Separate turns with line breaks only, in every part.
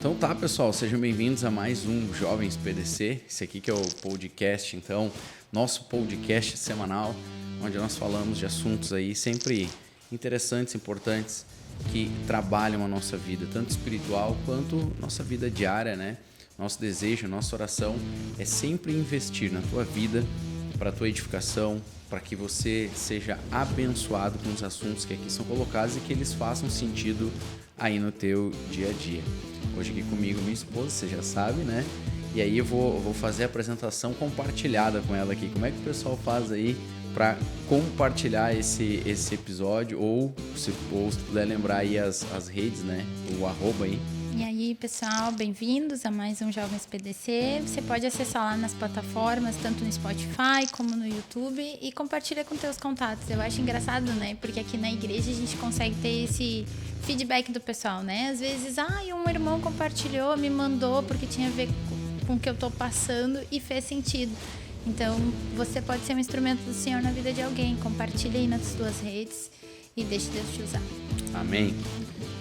Então tá, pessoal, sejam bem-vindos a mais um Jovens PDC. Esse aqui que é o podcast, então, nosso podcast semanal, onde nós falamos de assuntos aí sempre interessantes, importantes, que trabalham a nossa vida, tanto espiritual quanto nossa vida diária, né? Nosso desejo, nossa oração é sempre investir na tua vida, para a tua edificação, para que você seja abençoado com os assuntos que aqui são colocados e que eles façam sentido aí no teu dia a dia. Hoje aqui comigo minha esposa, você já sabe, né? E aí eu vou fazer a apresentação compartilhada com ela aqui. Como é que o pessoal faz aí para compartilhar esse episódio? Ou se puder lembrar aí as redes, né? O @ aí.
E aí, pessoal, bem-vindos a mais um Jovens PDC. Você pode acessar lá nas plataformas, tanto no Spotify como no YouTube, e compartilha com teus contatos. Eu acho engraçado, né? Porque aqui na igreja a gente consegue ter esse feedback do pessoal, né? Às vezes, um irmão compartilhou, me mandou porque tinha a ver com o que eu tô passando e fez sentido. Então, você pode ser um instrumento do Senhor na vida de alguém. Compartilha aí nas suas redes e deixe Deus te usar.
Amém.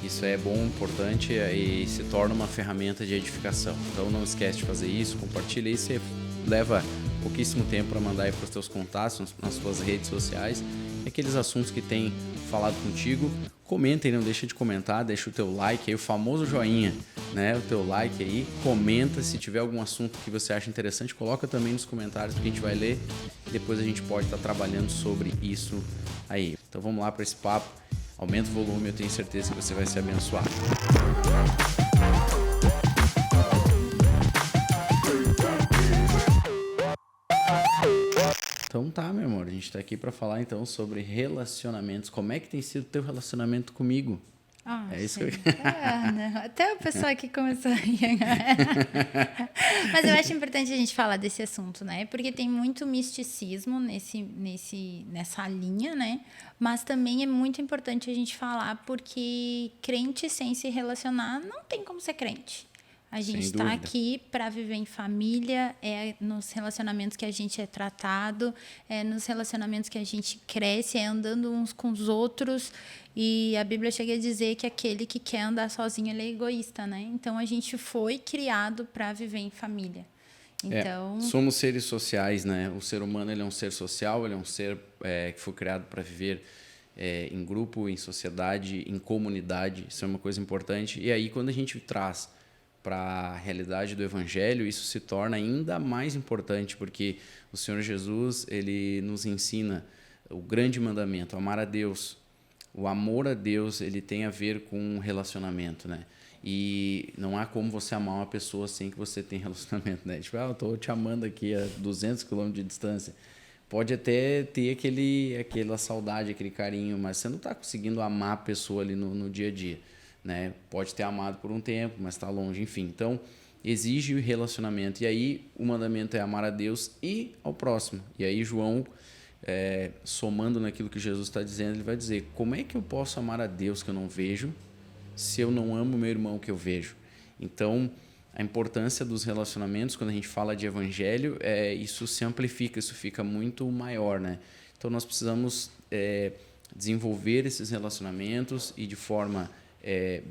Isso é bom, importante e se torna uma ferramenta de edificação. Então não esquece de fazer isso, compartilha isso. Você leva pouquíssimo tempo para mandar aí para os teus contatos, nas suas redes sociais. E aqueles assuntos que tem falado contigo, comenta e não deixa de comentar, deixa o teu like aí, o famoso joinha, né? O teu like aí, comenta. Se tiver algum assunto que você acha interessante, coloca também nos comentários que a gente vai ler e depois a gente pode estar trabalhando sobre isso aí. Então vamos lá para esse papo. Aumenta o volume, eu tenho certeza que você vai ser abençoado. Então tá, meu amor, a gente tá aqui para falar então sobre relacionamentos. Como é que tem sido o teu relacionamento comigo? É isso que eu...
não. Até o pessoal aqui começou a rir. Mas eu acho importante a gente falar desse assunto, né? Porque tem muito misticismo nessa linha, né? Mas também é muito importante a gente falar porque crente sem se relacionar não tem como ser crente. A gente está aqui para viver em família, é nos relacionamentos que a gente é tratado, é nos relacionamentos que a gente cresce, é andando uns com os outros. E a Bíblia chega a dizer que aquele que quer andar sozinho, ele é egoísta, né? Então, a gente foi criado para viver em família. Então...
somos seres sociais, né? O ser humano ele é um ser social, ele é um ser que foi criado para viver em grupo, em sociedade, em comunidade. Isso é uma coisa importante. E aí, quando a gente traz para a realidade do Evangelho, isso se torna ainda mais importante, porque o Senhor Jesus ele nos ensina o grande mandamento, amar a Deus. O amor a Deus ele tem a ver com um relacionamento, né? E não há como você amar uma pessoa sem que você tenha relacionamento, né? Tipo, eu estou te amando aqui a 200 km de distância. Pode até ter aquela saudade, aquele carinho, mas você não está conseguindo amar a pessoa ali no dia a dia. Né? Pode ter amado por um tempo, mas está longe, enfim. Então, exige relacionamento. E aí, o mandamento é amar a Deus e ao próximo. E aí, João, somando naquilo que Jesus está dizendo, ele vai dizer, como é que eu posso amar a Deus que eu não vejo se eu não amo meu irmão que eu vejo? Então, a importância dos relacionamentos, quando a gente fala de evangelho, isso se amplifica, isso fica muito maior, né? Então, nós precisamos desenvolver esses relacionamentos e de forma...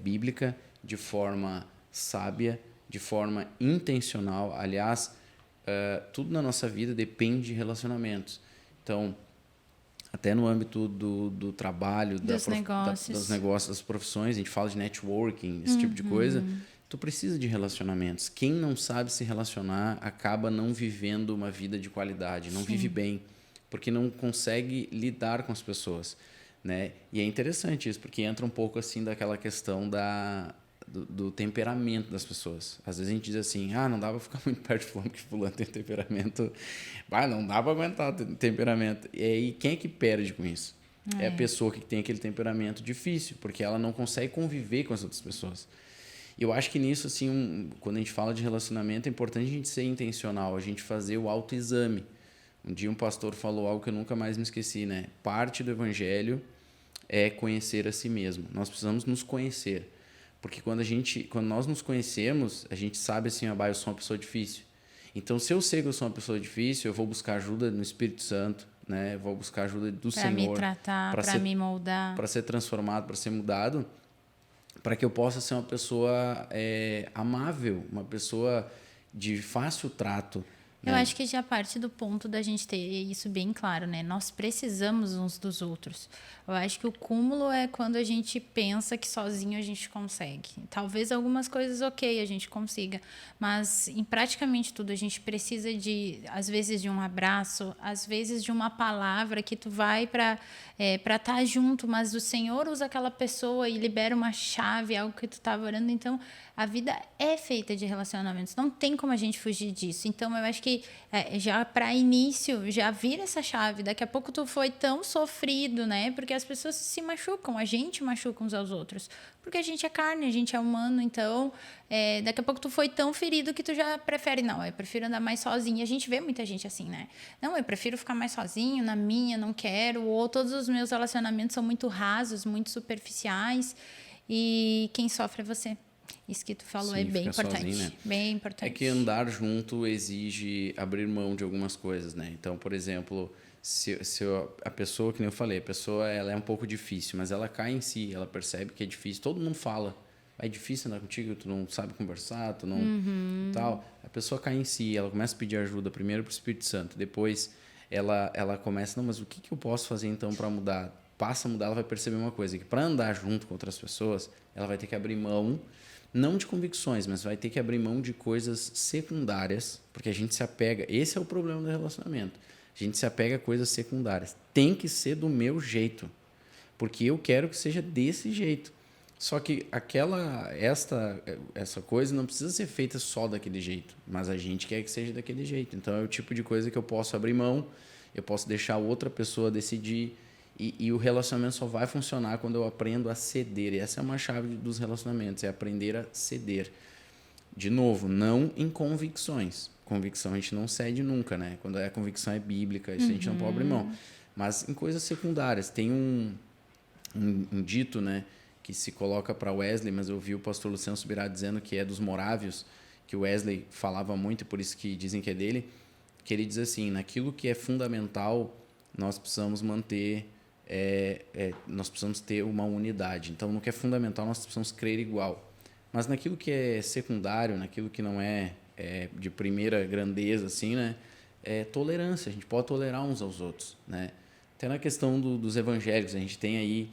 bíblica, de forma sábia, de forma intencional. Aliás, tudo na nossa vida depende de relacionamentos. Então, até no âmbito do trabalho, dos negócios, das profissões, a gente fala de networking, esse tipo de coisa, tu precisa de relacionamentos. Quem não sabe se relacionar acaba não vivendo uma vida de qualidade, não vive bem, porque não consegue lidar com as pessoas. Né? E é interessante isso, porque entra um pouco assim daquela questão do temperamento das pessoas. Às vezes a gente diz assim, não dá para ficar muito perto de fulano, porque fulano tem temperamento. Não dá para aguentar temperamento. E aí quem é que perde com isso? É a pessoa que tem aquele temperamento difícil, porque ela não consegue conviver com as outras pessoas. Eu acho que nisso, assim, quando a gente fala de relacionamento, é importante a gente ser intencional, a gente fazer o autoexame. Um dia um pastor falou algo que eu nunca mais me esqueci, né? Parte do evangelho é conhecer a si mesmo. Nós precisamos nos conhecer. Porque quando nós nos conhecemos, a gente sabe assim, eu sou uma pessoa difícil. Então, se eu sei que eu sou uma pessoa difícil, eu vou buscar ajuda no Espírito Santo, né? Vou buscar ajuda do Senhor.
Para me tratar, para me moldar.
Para ser transformado, para ser mudado. para que eu possa ser uma pessoa amável, uma pessoa de fácil trato.
Eu acho que já parte do ponto da gente ter isso bem claro, né? Nós precisamos uns dos outros. Eu acho que o cúmulo é quando a gente pensa que sozinho a gente consegue. Talvez algumas coisas, ok, a gente consiga, mas em praticamente tudo a gente precisa às vezes, de um abraço, às vezes de uma palavra que tu vai para estar junto, mas o Senhor usa aquela pessoa e libera uma chave, algo que tu estava orando. Então, a vida é feita de relacionamentos, não tem como a gente fugir disso. Então, eu acho que já para início, já vira essa chave. Daqui a pouco tu foi tão sofrido, né? Porque as pessoas se machucam, a gente machuca uns aos outros. Porque a gente é carne, a gente é humano, então daqui a pouco tu foi tão ferido que tu já prefere, não, eu prefiro andar mais sozinho. A gente vê muita gente assim, né? Não, eu prefiro ficar mais sozinho, na minha, não quero, ou todos os meus relacionamentos são muito rasos, muito superficiais, e quem sofre é você. Isso que tu falou. Sim, é bem importante. Sozinho, né? Bem importante.
É que andar junto exige abrir mão de algumas coisas, né? Então, por exemplo, se a pessoa, que nem eu falei, a pessoa ela é um pouco difícil, mas ela cai em si, ela percebe que é difícil. Todo mundo fala, é difícil andar contigo, tu não sabe conversar, tu não... tal. A pessoa cai em si, ela começa a pedir ajuda primeiro para o Espírito Santo, depois ela começa, não, mas o que eu posso fazer então para mudar? Passa a mudar, ela vai perceber uma coisa, que para andar junto com outras pessoas, ela vai ter que abrir mão, não de convicções, mas vai ter que abrir mão de coisas secundárias, porque a gente se apega... Esse é o problema do relacionamento. A gente se apega a coisas secundárias. Tem que ser do meu jeito, porque eu quero que seja desse jeito. Só que essa coisa não precisa ser feita só daquele jeito, mas a gente quer que seja daquele jeito. Então, é o tipo de coisa que eu posso abrir mão, eu posso deixar outra pessoa decidir, e o relacionamento só vai funcionar quando eu aprendo a ceder. E essa é uma chave dos relacionamentos, é aprender a ceder. De novo, não em convicções. Convicção a gente não cede nunca, né? Quando a convicção é bíblica, isso a gente não pode abrir mão. Mas em coisas secundárias. Tem um dito, né, que se coloca para Wesley, mas eu vi o pastor Luciano Subirá dizendo que é dos Morávios, que o Wesley falava muito, e por isso que dizem que é dele, que ele diz assim, naquilo que é fundamental, nós precisamos manter... nós precisamos ter uma unidade. Então, no que é fundamental, nós precisamos crer igual. Mas naquilo que é secundário, naquilo que não é, de primeira grandeza, assim, né, é tolerância. A gente pode tolerar uns aos outros, né? Até na questão dos evangélicos, a gente tem aí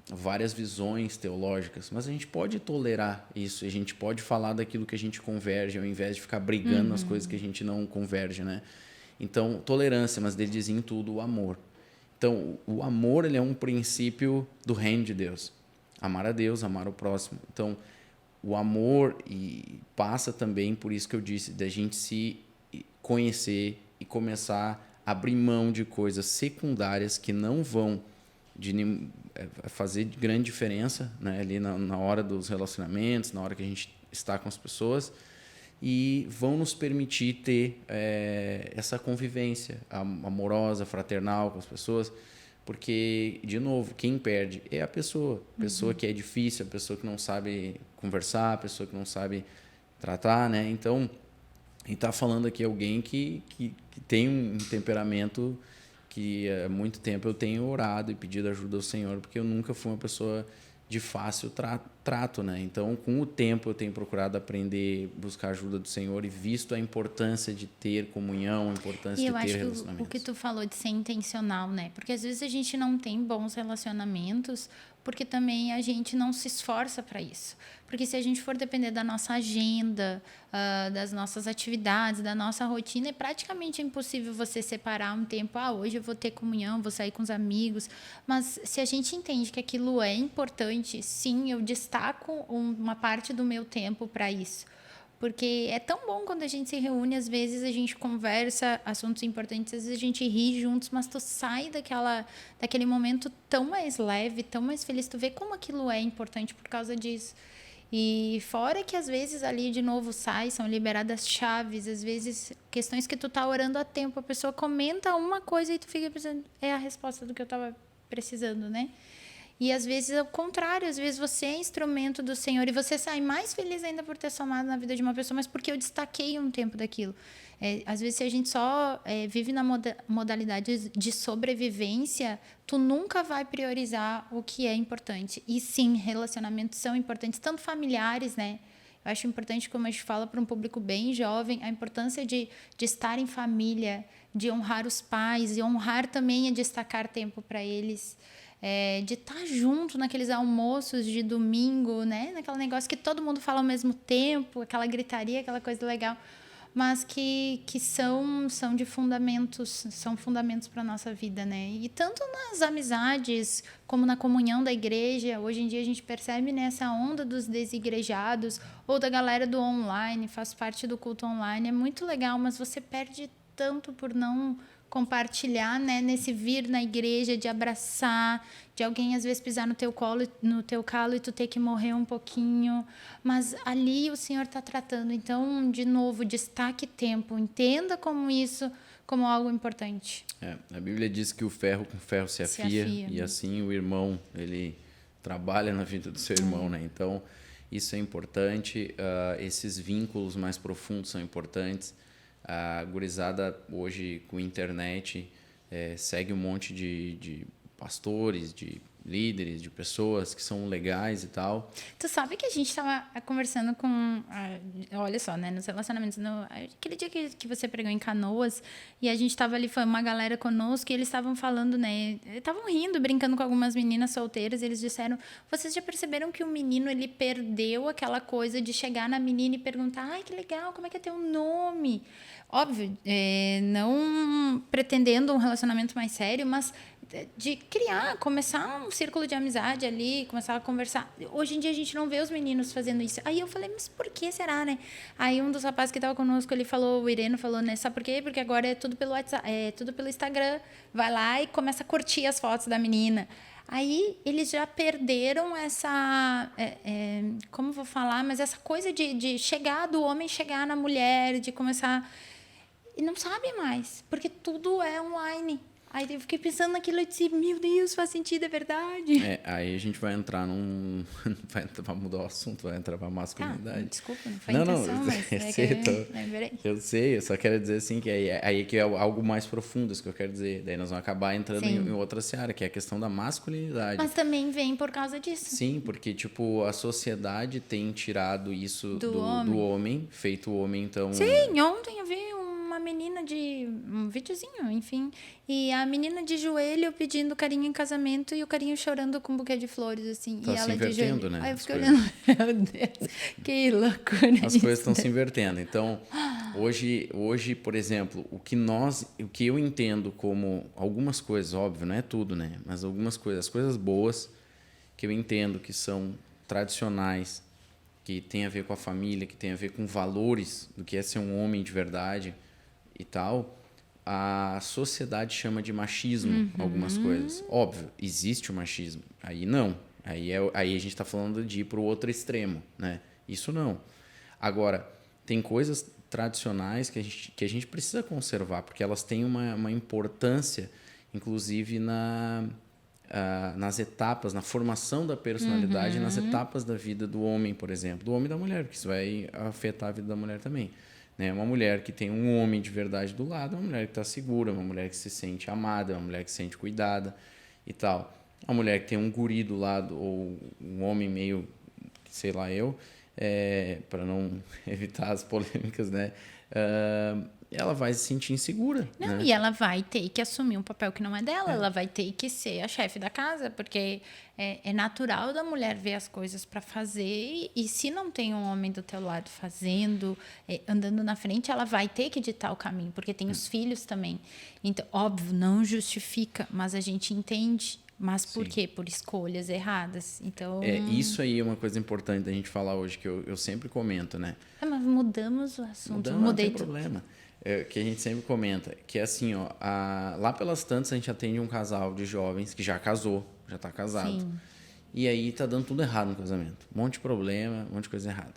várias visões teológicas, mas a gente pode tolerar isso, a gente pode falar daquilo que a gente converge, ao invés de ficar brigando nas coisas que a gente não converge, né? Então, tolerância, mas dele dizia em tudo o amor. Então, o amor, ele é um princípio do reino de Deus. Amar a Deus, amar o próximo. Então, o amor passa também por isso que eu disse, da gente se conhecer e começar a abrir mão de coisas secundárias que não vão fazer grande diferença, né, ali na hora dos relacionamentos, na hora que a gente está com as pessoas, e vão nos permitir ter essa convivência amorosa, fraternal com as pessoas, porque, de novo, quem perde é a pessoa que é difícil, a pessoa que não sabe conversar, a pessoa que não sabe tratar, né? Então, a gente está falando aqui alguém que tem um temperamento que há muito tempo eu tenho orado e pedido ajuda ao Senhor, porque eu nunca fui uma pessoa de fácil trato, né? Então, com o tempo, eu tenho procurado aprender, buscar ajuda do Senhor e visto a importância de ter comunhão, a importância de ter relacionamentos.
E eu acho que o que tu falou de ser intencional, né? Porque às vezes a gente não tem bons relacionamentos porque também a gente não se esforça para isso. Porque se a gente for depender da nossa agenda, das nossas atividades, da nossa rotina, é praticamente impossível você separar um tempo. Hoje eu vou ter comunhão, vou sair com os amigos. Mas se a gente entende que aquilo é importante, sim, eu destaco uma parte do meu tempo para isso. Porque é tão bom quando a gente se reúne, às vezes a gente conversa assuntos importantes, às vezes a gente ri juntos, mas tu sai daquele momento tão mais leve, tão mais feliz, tu vê como aquilo é importante por causa disso. E fora que às vezes ali de novo são liberadas chaves, às vezes questões que tu tá orando há tempo, a pessoa comenta uma coisa e tu fica pensando, é a resposta do que eu tava precisando, né? E às vezes é o contrário, às vezes você é instrumento do Senhor e você sai mais feliz ainda por ter somado na vida de uma pessoa, mas porque eu destaquei um tempo daquilo. Às vezes, se a gente só vive na modalidade de sobrevivência, tu nunca vai priorizar o que é importante. E sim, relacionamentos são importantes, tanto familiares, né? Eu acho importante, como a gente fala para um público bem jovem, a importância de estar em família, de honrar os pais, e honrar também é destacar tempo para eles. De estar junto naqueles almoços de domingo, né? Naquele negócio que todo mundo fala ao mesmo tempo, aquela gritaria, aquela coisa legal, mas que são de fundamentos, são fundamentos para a nossa vida, né? E tanto nas amizades como na comunhão da igreja, hoje em dia a gente percebe nessa onda dos desigrejados ou da galera do online, faz parte do culto online, é muito legal, mas você perde tanto por não compartilhar, né, nesse vir na igreja, de abraçar, de alguém às vezes pisar no teu colo, no teu calo e tu ter que morrer um pouquinho, mas ali o Senhor está tratando. Então, de novo, destaque tempo, entenda como isso como algo importante.
A Bíblia diz que o ferro com ferro se afia, e assim o irmão, ele trabalha na vida do seu irmão, né? Então, isso é importante, esses vínculos mais profundos são importantes. A gurizada hoje com internet segue um monte de pastores, de líderes, de pessoas que são legais e tal.
Tu sabe que a gente estava conversando com... olha só, né? Nos relacionamentos... aquele dia que você pregou em Canoas e a gente estava ali, foi uma galera conosco e eles estavam falando, né? Estavam rindo, brincando com algumas meninas solteiras e eles disseram, vocês já perceberam que o menino, ele perdeu aquela coisa de chegar na menina e perguntar, ai, que legal, como é que é teu nome? Óbvio, não pretendendo um relacionamento mais sério, mas de criar, começar um círculo de amizade ali, começar a conversar. Hoje em dia a gente não vê os meninos fazendo isso. Aí eu falei, mas por que será, né? Aí um dos rapazes que estava conosco, ele falou, o Ireno falou, né? Sabe por quê? Porque agora é tudo pelo WhatsApp, tudo pelo Instagram. Vai lá e começa a curtir as fotos da menina. Aí eles já perderam essa, como vou falar, mas essa coisa de chegar, do homem chegar na mulher, de começar... E não sabem mais, porque tudo é online. Aí eu fiquei pensando naquilo e disse, meu Deus, faz sentido, é verdade.
Aí a gente vai entrar num... vai mudar o assunto, vai entrar pra masculinidade.
Desculpa, não foi a intenção, mas
eu sei, eu só quero dizer assim, que aí que é algo mais profundo, isso que eu quero dizer. Daí nós vamos acabar entrando em outra seara, que é a questão da masculinidade.
Mas também vem por causa disso.
Sim, porque, tipo, a sociedade tem tirado isso do homem, feito o homem, então...
Sim, ontem eu vi uma menina um videozinho, enfim, e a menina de joelho pedindo carinho em casamento e o carinho chorando com um buquê de flores, assim.
Tá
e
se
ela
invertendo,
de joelho.
né?
Aí eu fiquei olhando, meu Deus, que loucura.
As coisas estão se invertendo. Então, hoje, por exemplo, o que eu entendo como algumas coisas, óbvio, não é tudo, né? Mas algumas coisas, as coisas boas que eu entendo que são tradicionais, que tem a ver com a família, que tem a ver com valores do que é ser um homem de verdade e tal, a sociedade chama de machismo algumas coisas. Óbvio, existe o machismo. Aí não. Aí a gente está falando de ir para o outro extremo, né? Isso não. Agora, tem coisas tradicionais que a gente precisa conservar, porque elas têm uma importância, inclusive nas etapas, na formação da personalidade, nas etapas da vida do homem, por exemplo. Do homem e da mulher, porque isso vai afetar a vida da mulher também. Né? Uma mulher que tem um homem de verdade do lado, uma mulher que está segura, uma mulher que se sente amada, uma mulher que se sente cuidada e tal. Uma mulher que tem um guri do lado, ou um homem meio, sei lá para não evitar as polêmicas, né? Ela vai se sentir insegura.
Não,
né?
E ela vai ter que assumir um papel que não é dela. Ela vai ter que ser a chefe da casa, porque é natural da mulher ver as coisas para fazer. E se não tem um homem do teu lado fazendo, andando na frente, ela vai ter que ditar o caminho, porque tem os filhos também. Então, óbvio, não justifica, mas a gente entende. Mas por quê? Por escolhas erradas. Então...
isso aí é uma coisa importante da gente falar hoje, que eu sempre comento, né?
Mas mudamos o assunto. Mudei
não tem problema. Que a gente sempre comenta, que é assim, ó, lá pelas tantas a gente atende um casal de jovens que já casou, já está casado.
Sim.
E aí tá dando tudo errado no casamento. Um monte de problema, um monte de coisa errada.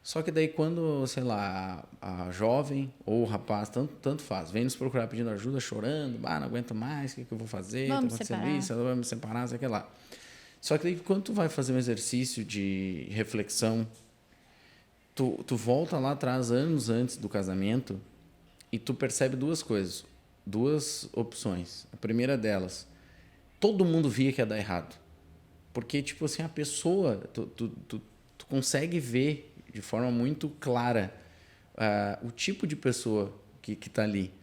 Só que daí quando, sei lá, a jovem ou o rapaz, tanto faz, vem nos procurar pedindo ajuda, chorando, não aguento mais, o que eu vou fazer?
Vamos
Tá acontecendo
separar.
isso, ela vai me separar, sei lá. Só que daí quando tu vai fazer um exercício de reflexão, tu volta lá atrás, anos antes do casamento, e tu percebe duas coisas, duas opções. A primeira delas, todo mundo via que ia dar errado. Porque, tipo assim, a pessoa, tu consegue ver de forma muito clara o tipo de pessoa que tá ali.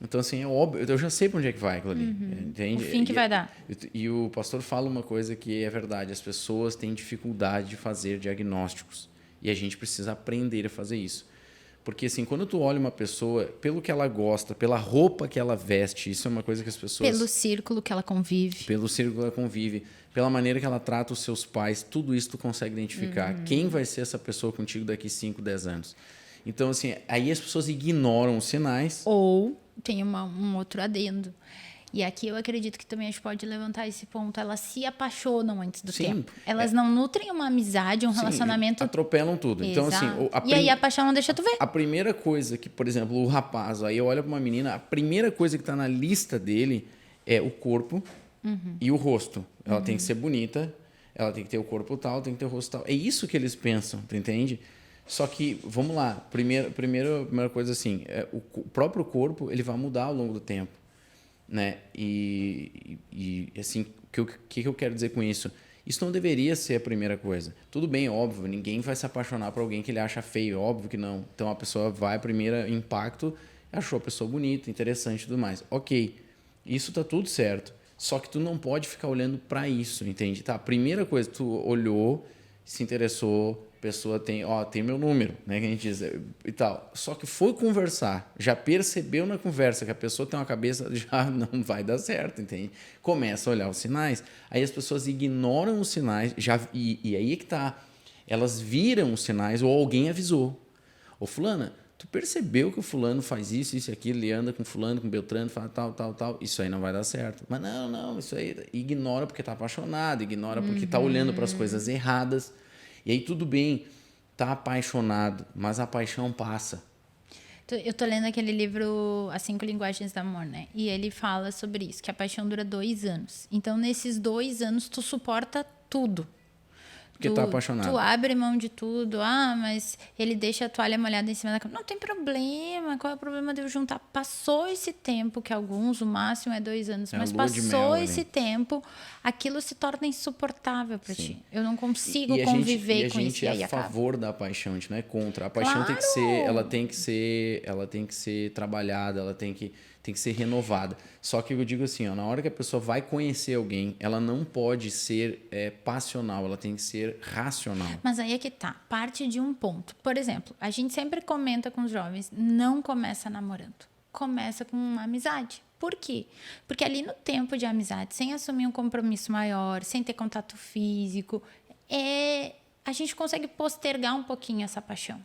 Então, assim, é óbvio, eu já sei para onde é que vai aquilo ali. Entende?
O fim que vai dar.
E o pastor fala uma coisa que é verdade, as pessoas têm dificuldade de fazer diagnósticos. E a gente precisa aprender a fazer isso. Porque, assim, quando tu olha uma pessoa, pelo que ela gosta, pela roupa que ela veste, isso é uma coisa que as pessoas...
Pelo círculo que ela convive.
Pelo círculo que ela convive, pela maneira que ela trata os seus pais, tudo isso tu consegue identificar. Quem vai ser essa pessoa contigo daqui 5, 10 anos. Então, assim, aí as pessoas ignoram os sinais.
Ou tem um outro adendo. E aqui eu acredito que também a gente pode levantar esse ponto. Elas se apaixonam antes do tempo. Elas não nutrem uma amizade, um relacionamento.
Atropelam tudo. Então, assim,
e aí a paixão não deixa tu ver.
A primeira coisa que, por exemplo, o rapaz, aí eu olho para uma menina, a primeira coisa que está na lista dele é o corpo e o rosto. Ela tem que ser bonita, ela tem que ter o corpo tal, tem que ter o rosto tal. É isso que eles pensam, tu entende? Só que, vamos lá, primeira coisa assim, o próprio corpo ele vai mudar ao longo do tempo. Né? E assim, o que eu quero dizer com isso? Isso não deveria ser a primeira coisa. Tudo bem, óbvio, ninguém vai se apaixonar por alguém que ele acha feio, óbvio que não. Então a pessoa vai, primeiro impacto, achou a pessoa bonita, interessante e tudo mais. Ok, isso tá tudo certo. Só que tu não pode ficar olhando para isso, entende? Tá, a primeira coisa, tu olhou, se interessou, a pessoa tem meu número, né, que a gente diz e tal. Só que foi conversar, já percebeu na conversa que a pessoa tem uma cabeça, já não vai dar certo, entende? Começa a olhar os sinais, aí as pessoas ignoram os sinais, e aí é que tá, elas viram os sinais ou alguém avisou. Ô fulana, tu percebeu que o fulano faz isso e aquilo, ele anda com fulano, com Beltrano, fala tal, isso aí não vai dar certo. Mas não, isso aí ignora porque tá apaixonado, ignora porque tá olhando para as coisas erradas. E aí tudo bem, tá apaixonado, mas a paixão passa.
Eu tô lendo aquele livro As 5 Linguagens do Amor, né? E ele fala sobre isso, que a paixão dura 2 anos. Então, nesses 2 anos, tu suporta tudo.
Porque tá apaixonado.
Tu abre mão de tudo. Mas ele deixa a toalha molhada em cima da cama. Não tem problema. Qual é o problema de eu juntar? Passou esse tempo, que alguns, o máximo é 2 anos. Mas passou esse tempo, aquilo se torna insuportável para ti. Eu não consigo conviver com isso.
E a gente é a favor da paixão, a gente não é contra. A paixão tem que ser trabalhada, ela tem que ser renovada. Só que eu digo assim, na hora que a pessoa vai conhecer alguém, ela não pode ser passional, ela tem que ser racional.
Mas aí é que tá, parte de um ponto. Por exemplo, a gente sempre comenta com os jovens, não começa namorando, começa com uma amizade. Por quê? Porque ali no tempo de amizade, sem assumir um compromisso maior, sem ter contato físico, a gente consegue postergar um pouquinho essa paixão.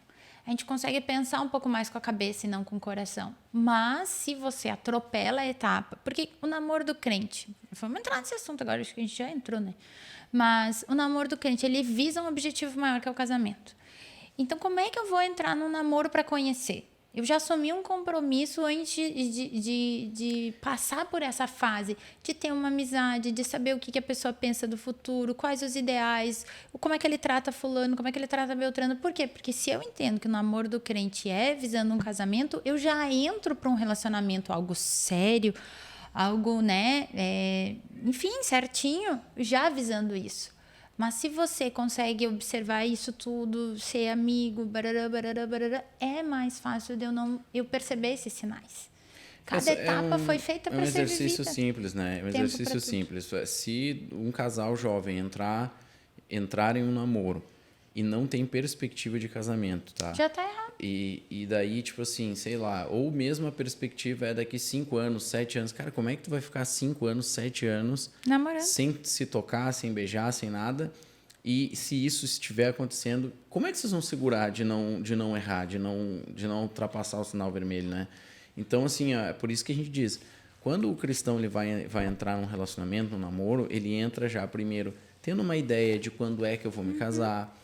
A gente consegue pensar um pouco mais com a cabeça e não com o coração. Mas se você atropela a etapa... Porque o namoro do crente... Vamos entrar nesse assunto agora, acho que a gente já entrou, né? Mas o namoro do crente, ele visa um objetivo maior, que é o casamento. Então, como é que eu vou entrar num namoro para conhecer? Eu já assumi um compromisso antes de passar por essa fase, de ter uma amizade, de saber o que a pessoa pensa do futuro, quais os ideais, como é que ele trata fulano, como é que ele trata Beltrano. Por quê? Porque se eu entendo que o namoro do crente é visando um casamento, eu já entro para um relacionamento, algo sério, algo, né, enfim, certinho, já visando isso. Mas se você consegue observar isso tudo, ser amigo, barará, barará, barará, é mais fácil de eu perceber esses sinais. Cada etapa foi feita para ser vivida.
É um exercício simples, né? É um exercício simples. Se um casal jovem entrar em um namoro e não tem perspectiva de casamento, tá?
Já tá errado.
E daí, tipo assim, sei lá, ou mesmo a perspectiva é daqui 5 anos, 7 anos. Cara, como é que tu vai ficar 5 anos, 7 anos
namorando,
sem se tocar, sem beijar, sem nada? E se isso estiver acontecendo, como é que vocês vão segurar de não errar, de não ultrapassar o sinal vermelho, né? Então, assim, é por isso que a gente diz, quando o cristão ele vai entrar num relacionamento, num namoro, ele entra já primeiro tendo uma ideia de quando é que eu vou me casar,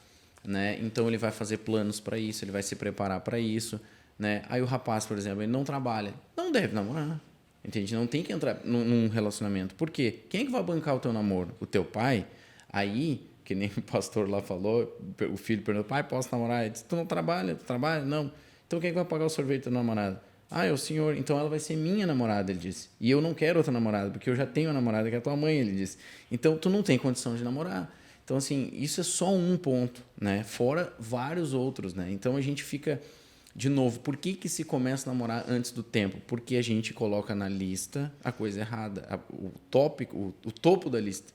né? Então ele vai fazer planos para isso, ele vai se preparar para isso, né? Aí o rapaz, por exemplo, ele não trabalha, não deve namorar, entende? Não tem que entrar num relacionamento. Por quê? Quem é que vai bancar o teu namoro? O teu pai? Aí, que nem o pastor lá falou, o filho perguntou, pai, posso namorar? Ele disse, tu não trabalha? Tu trabalha? Não. Então quem é que vai pagar o sorvete da namorada? Ah, é o senhor. Então ela vai ser minha namorada, ele disse. E eu não quero outra namorada, porque eu já tenho uma namorada que é a tua mãe, ele disse. Então tu não tem condição de namorar. Então, assim, isso é só um ponto, né? Fora vários outros, né? Então a gente fica, de novo, por que se começa a namorar antes do tempo? Porque a gente coloca na lista a coisa errada. O tópico, o topo da lista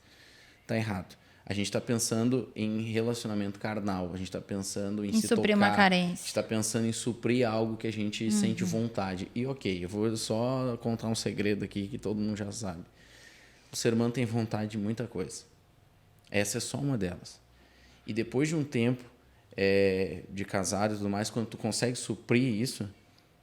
está errado. A gente está pensando em relacionamento carnal, a gente está pensando em se
suprir
tocar,
uma carência.
a gente está pensando em suprir algo que a gente sente vontade. E ok, eu vou só contar um segredo aqui que todo mundo já sabe. O ser humano tem vontade de muita coisa. Essa é só uma delas. E depois de um tempo de casado e tudo mais, quando tu consegue suprir isso,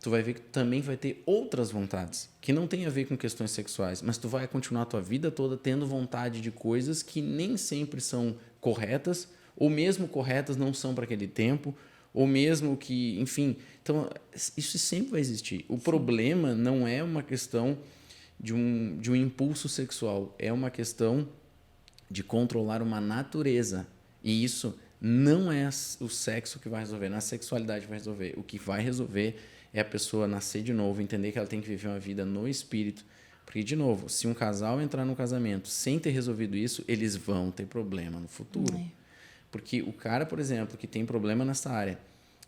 tu vai ver que tu também vai ter outras vontades, que não tem a ver com questões sexuais, mas tu vai continuar a tua vida toda tendo vontade de coisas que nem sempre são corretas, ou mesmo corretas não são para aquele tempo, ou mesmo que, enfim... Então, isso sempre vai existir. O problema não é uma questão de um impulso sexual, é uma questão de controlar uma natureza. E isso não é o sexo que vai resolver, não é a sexualidade que vai resolver. O que vai resolver é a pessoa nascer de novo, entender que ela tem que viver uma vida no espírito. Porque, de novo, se um casal entrar no casamento sem ter resolvido isso, eles vão ter problema no futuro. Porque o cara, por exemplo, que tem problema nessa área,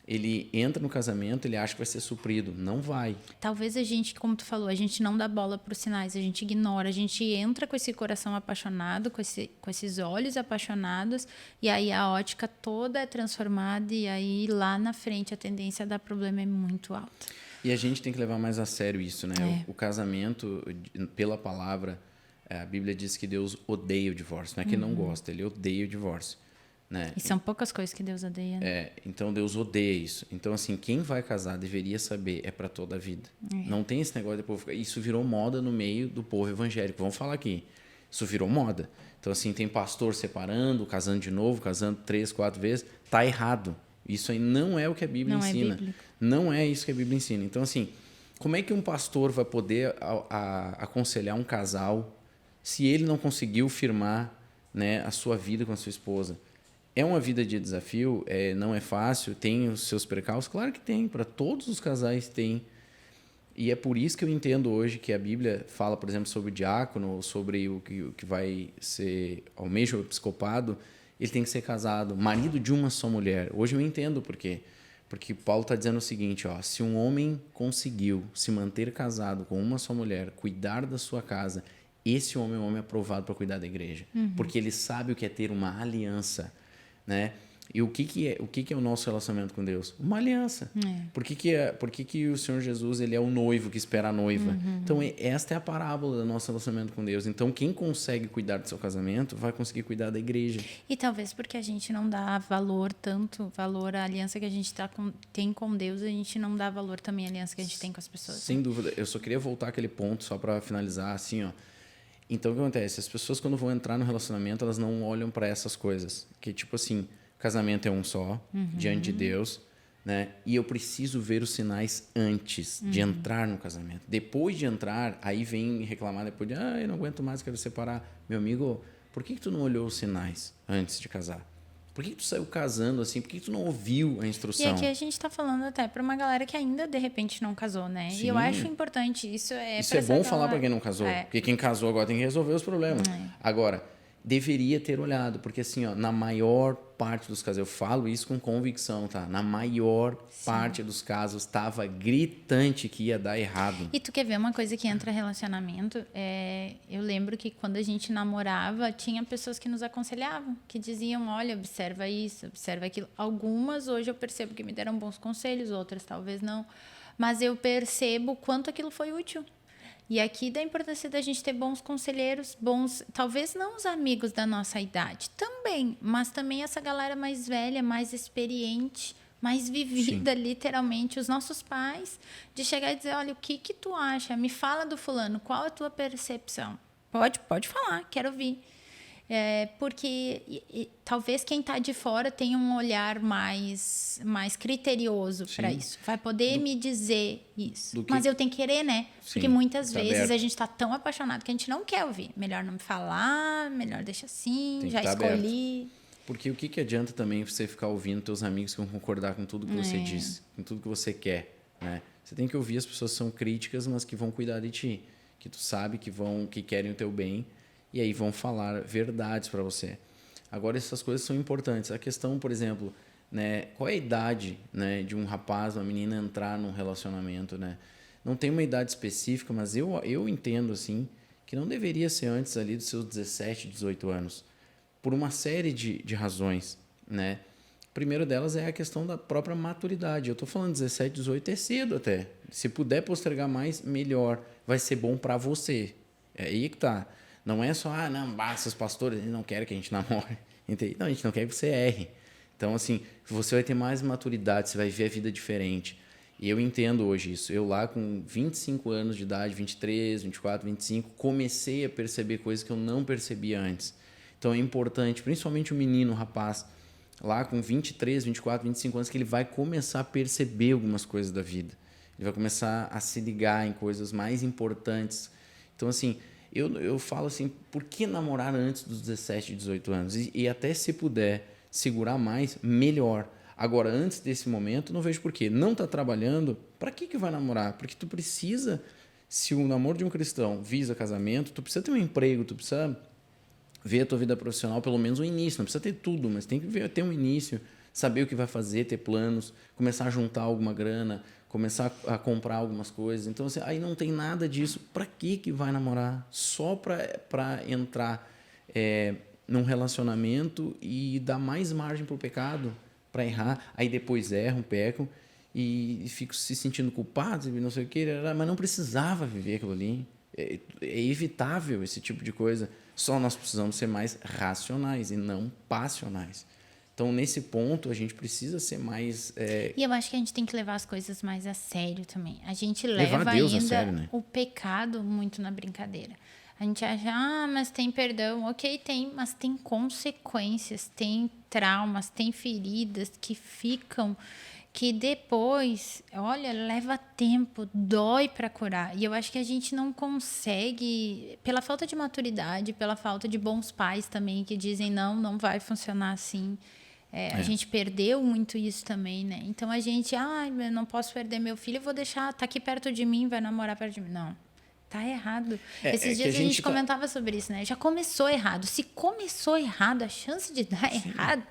ele entra no casamento, ele acha que vai ser suprido. Não vai.
Talvez a gente, como tu falou, a gente não dá bola para os sinais, a gente ignora, a gente entra com esse coração apaixonado, com esses olhos apaixonados, e aí a ótica toda é transformada, e aí lá na frente a tendência a dar problema é muito alta.
E a gente tem que levar mais a sério isso, né? O casamento, pela palavra, a Bíblia diz que Deus odeia o divórcio. Não é que não gosta, ele odeia o divórcio. Né?
E são poucas coisas que Deus odeia. Né?
Então Deus odeia isso. Então, assim, quem vai casar deveria saber, é para toda a vida. Não tem esse negócio de povo. Isso virou moda no meio do povo evangélico. Vamos falar aqui. Isso virou moda. Então, assim, tem pastor separando, casando de novo, casando 3, 4 vezes. Tá errado. Isso aí não é o que a Bíblia ensina. Não é isso que a Bíblia ensina. Então, assim, como é que um pastor vai poder aconselhar um casal se ele não conseguiu firmar, né, a sua vida com a sua esposa? É uma vida de desafio, não é fácil, tem os seus percalços? Claro que tem, para todos os casais tem. E é por isso que eu entendo hoje que a Bíblia fala, por exemplo, sobre o diácono, ou sobre o que vai ser, almeja o episcopado, ele tem que ser casado, marido de uma só mulher. Hoje eu entendo por quê. Porque Paulo está dizendo o seguinte, ó, se um homem conseguiu se manter casado com uma só mulher, cuidar da sua casa, esse homem é um homem aprovado para cuidar da igreja. Porque ele sabe o que é ter uma aliança. Né? E o que é o nosso relacionamento com Deus? Uma aliança. Por que o Senhor Jesus ele é o noivo que espera a noiva? Então, esta é a parábola do nosso relacionamento com Deus. Então, quem consegue cuidar do seu casamento vai conseguir cuidar da igreja.
E talvez porque a gente não dá tanto valor à aliança que a gente tem com Deus, a gente não dá valor também à aliança que a gente tem com as pessoas.
Sem dúvida. Eu só queria voltar àquele ponto, só para finalizar, assim, ó. Então, o que acontece? As pessoas, quando vão entrar no relacionamento, elas não olham para essas coisas. Que, tipo assim, casamento é um só, diante de Deus, né? E eu preciso ver os sinais antes de entrar no casamento. Depois de entrar, aí vem reclamar depois de, eu não aguento mais, quero separar. Meu amigo, por que tu não olhou os sinais antes de casar? Por que tu saiu casando assim? Por que tu não ouviu a instrução?
E aqui a gente está falando até para uma galera que ainda, de repente, não casou, né?
Sim.
E eu acho importante. Isso é
bom falar para quem não casou. Porque quem casou agora tem que resolver os problemas. Agora, deveria ter olhado. Porque assim, ó, na maior parte dos casos, eu falo isso com convicção, tá? Na maior parte dos casos, estava gritante que ia dar errado.
E tu quer ver uma coisa que entra relacionamento? Eu lembro que quando a gente namorava, tinha pessoas que nos aconselhavam, que diziam, olha, observa isso, observa aquilo. Algumas hoje eu percebo que me deram bons conselhos, outras talvez não. Mas eu percebo quanto aquilo foi útil. E aqui da importância da gente ter bons conselheiros, talvez não os amigos da nossa idade, também, mas também essa galera mais velha, mais experiente, mais vivida, literalmente, os nossos pais, de chegar e dizer, olha, o que tu acha? Me fala do fulano, qual a tua percepção? Pode falar, quero ouvir. Porque talvez quem está de fora tenha um olhar mais criterioso para isso. Vai poder me dizer isso. Mas eu tenho que querer, né?
Sim,
porque muitas vezes
aberto.
A gente está tão apaixonado que a gente não quer ouvir. Melhor não me falar, melhor deixa assim, já escolhi.
Aberto. Porque o que adianta também você ficar ouvindo teus amigos que vão concordar com tudo que você diz, com tudo que você quer, né? Você tem que ouvir as pessoas que são críticas, mas que vão cuidar de ti, que tu sabe que querem o teu bem e aí vão falar verdades para você. Agora, essas coisas são importantes. A questão, por exemplo, né, qual é a idade, né, de um rapaz, uma menina entrar num relacionamento, né? Não tem uma idade específica, mas eu entendo assim que não deveria ser antes ali dos seus 17, 18 anos. Por uma série de razões, né? O primeiro delas é a questão da própria maturidade. Eu estou falando 17, 18 é cedo até. Se puder postergar mais, melhor. Vai ser bom para você. É aí que tá. Não é só, não, basta, os pastores eles não querem que a gente namore. Não, a gente não quer que você erre. Então, assim, você vai ter mais maturidade, você vai ver a vida diferente. E eu entendo hoje isso. Eu lá com 25 anos de idade, 23, 24, 25, comecei a perceber coisas que eu não percebia antes. Então é importante, principalmente o menino, o rapaz, lá com 23, 24, 25 anos, que ele vai começar a perceber algumas coisas da vida. Ele vai começar a se ligar em coisas mais importantes. Então, assim, eu falo assim, por que namorar antes dos 17, 18 anos? E até se puder segurar mais, melhor. Agora, antes desse momento, não vejo por quê. Não está trabalhando, para que vai namorar? Porque tu precisa, se o namoro de um cristão visa casamento, tu precisa ter um emprego, tu precisa ver a tua vida profissional, pelo menos o início. Não precisa ter tudo, mas tem que ter um início, saber o que vai fazer, ter planos, começar a juntar alguma grana, começar a comprar algumas coisas. Então, assim, aí não tem nada disso. Para que vai namorar? Só para entrar num relacionamento e dar mais margem para o pecado, para errar. Aí depois erram, pecam e ficam se sentindo culpados, não sei o que, mas não precisava viver aquilo ali. É evitável esse tipo de coisa. Só nós precisamos ser mais racionais e não passionais. Então, nesse ponto, a gente precisa ser mais...
E eu acho que a gente tem que levar as coisas mais a sério também. A gente leva
Deus
ainda
a sério, né?
o pecado muito na brincadeira. A gente acha, mas tem perdão. Ok, tem, mas tem consequências, tem traumas, tem feridas que ficam... que depois, olha, leva tempo, dói para curar. E eu acho que a gente não consegue, pela falta de maturidade, pela falta de bons pais também, que dizem, não vai funcionar assim. A gente perdeu muito isso também, né? Então, a gente, eu não posso perder meu filho, eu vou deixar, tá aqui perto de mim, vai namorar perto de mim. Não, tá errado. Esses dias a gente comentava sobre isso, né? Já começou errado. Se começou errado, a chance de dar errado,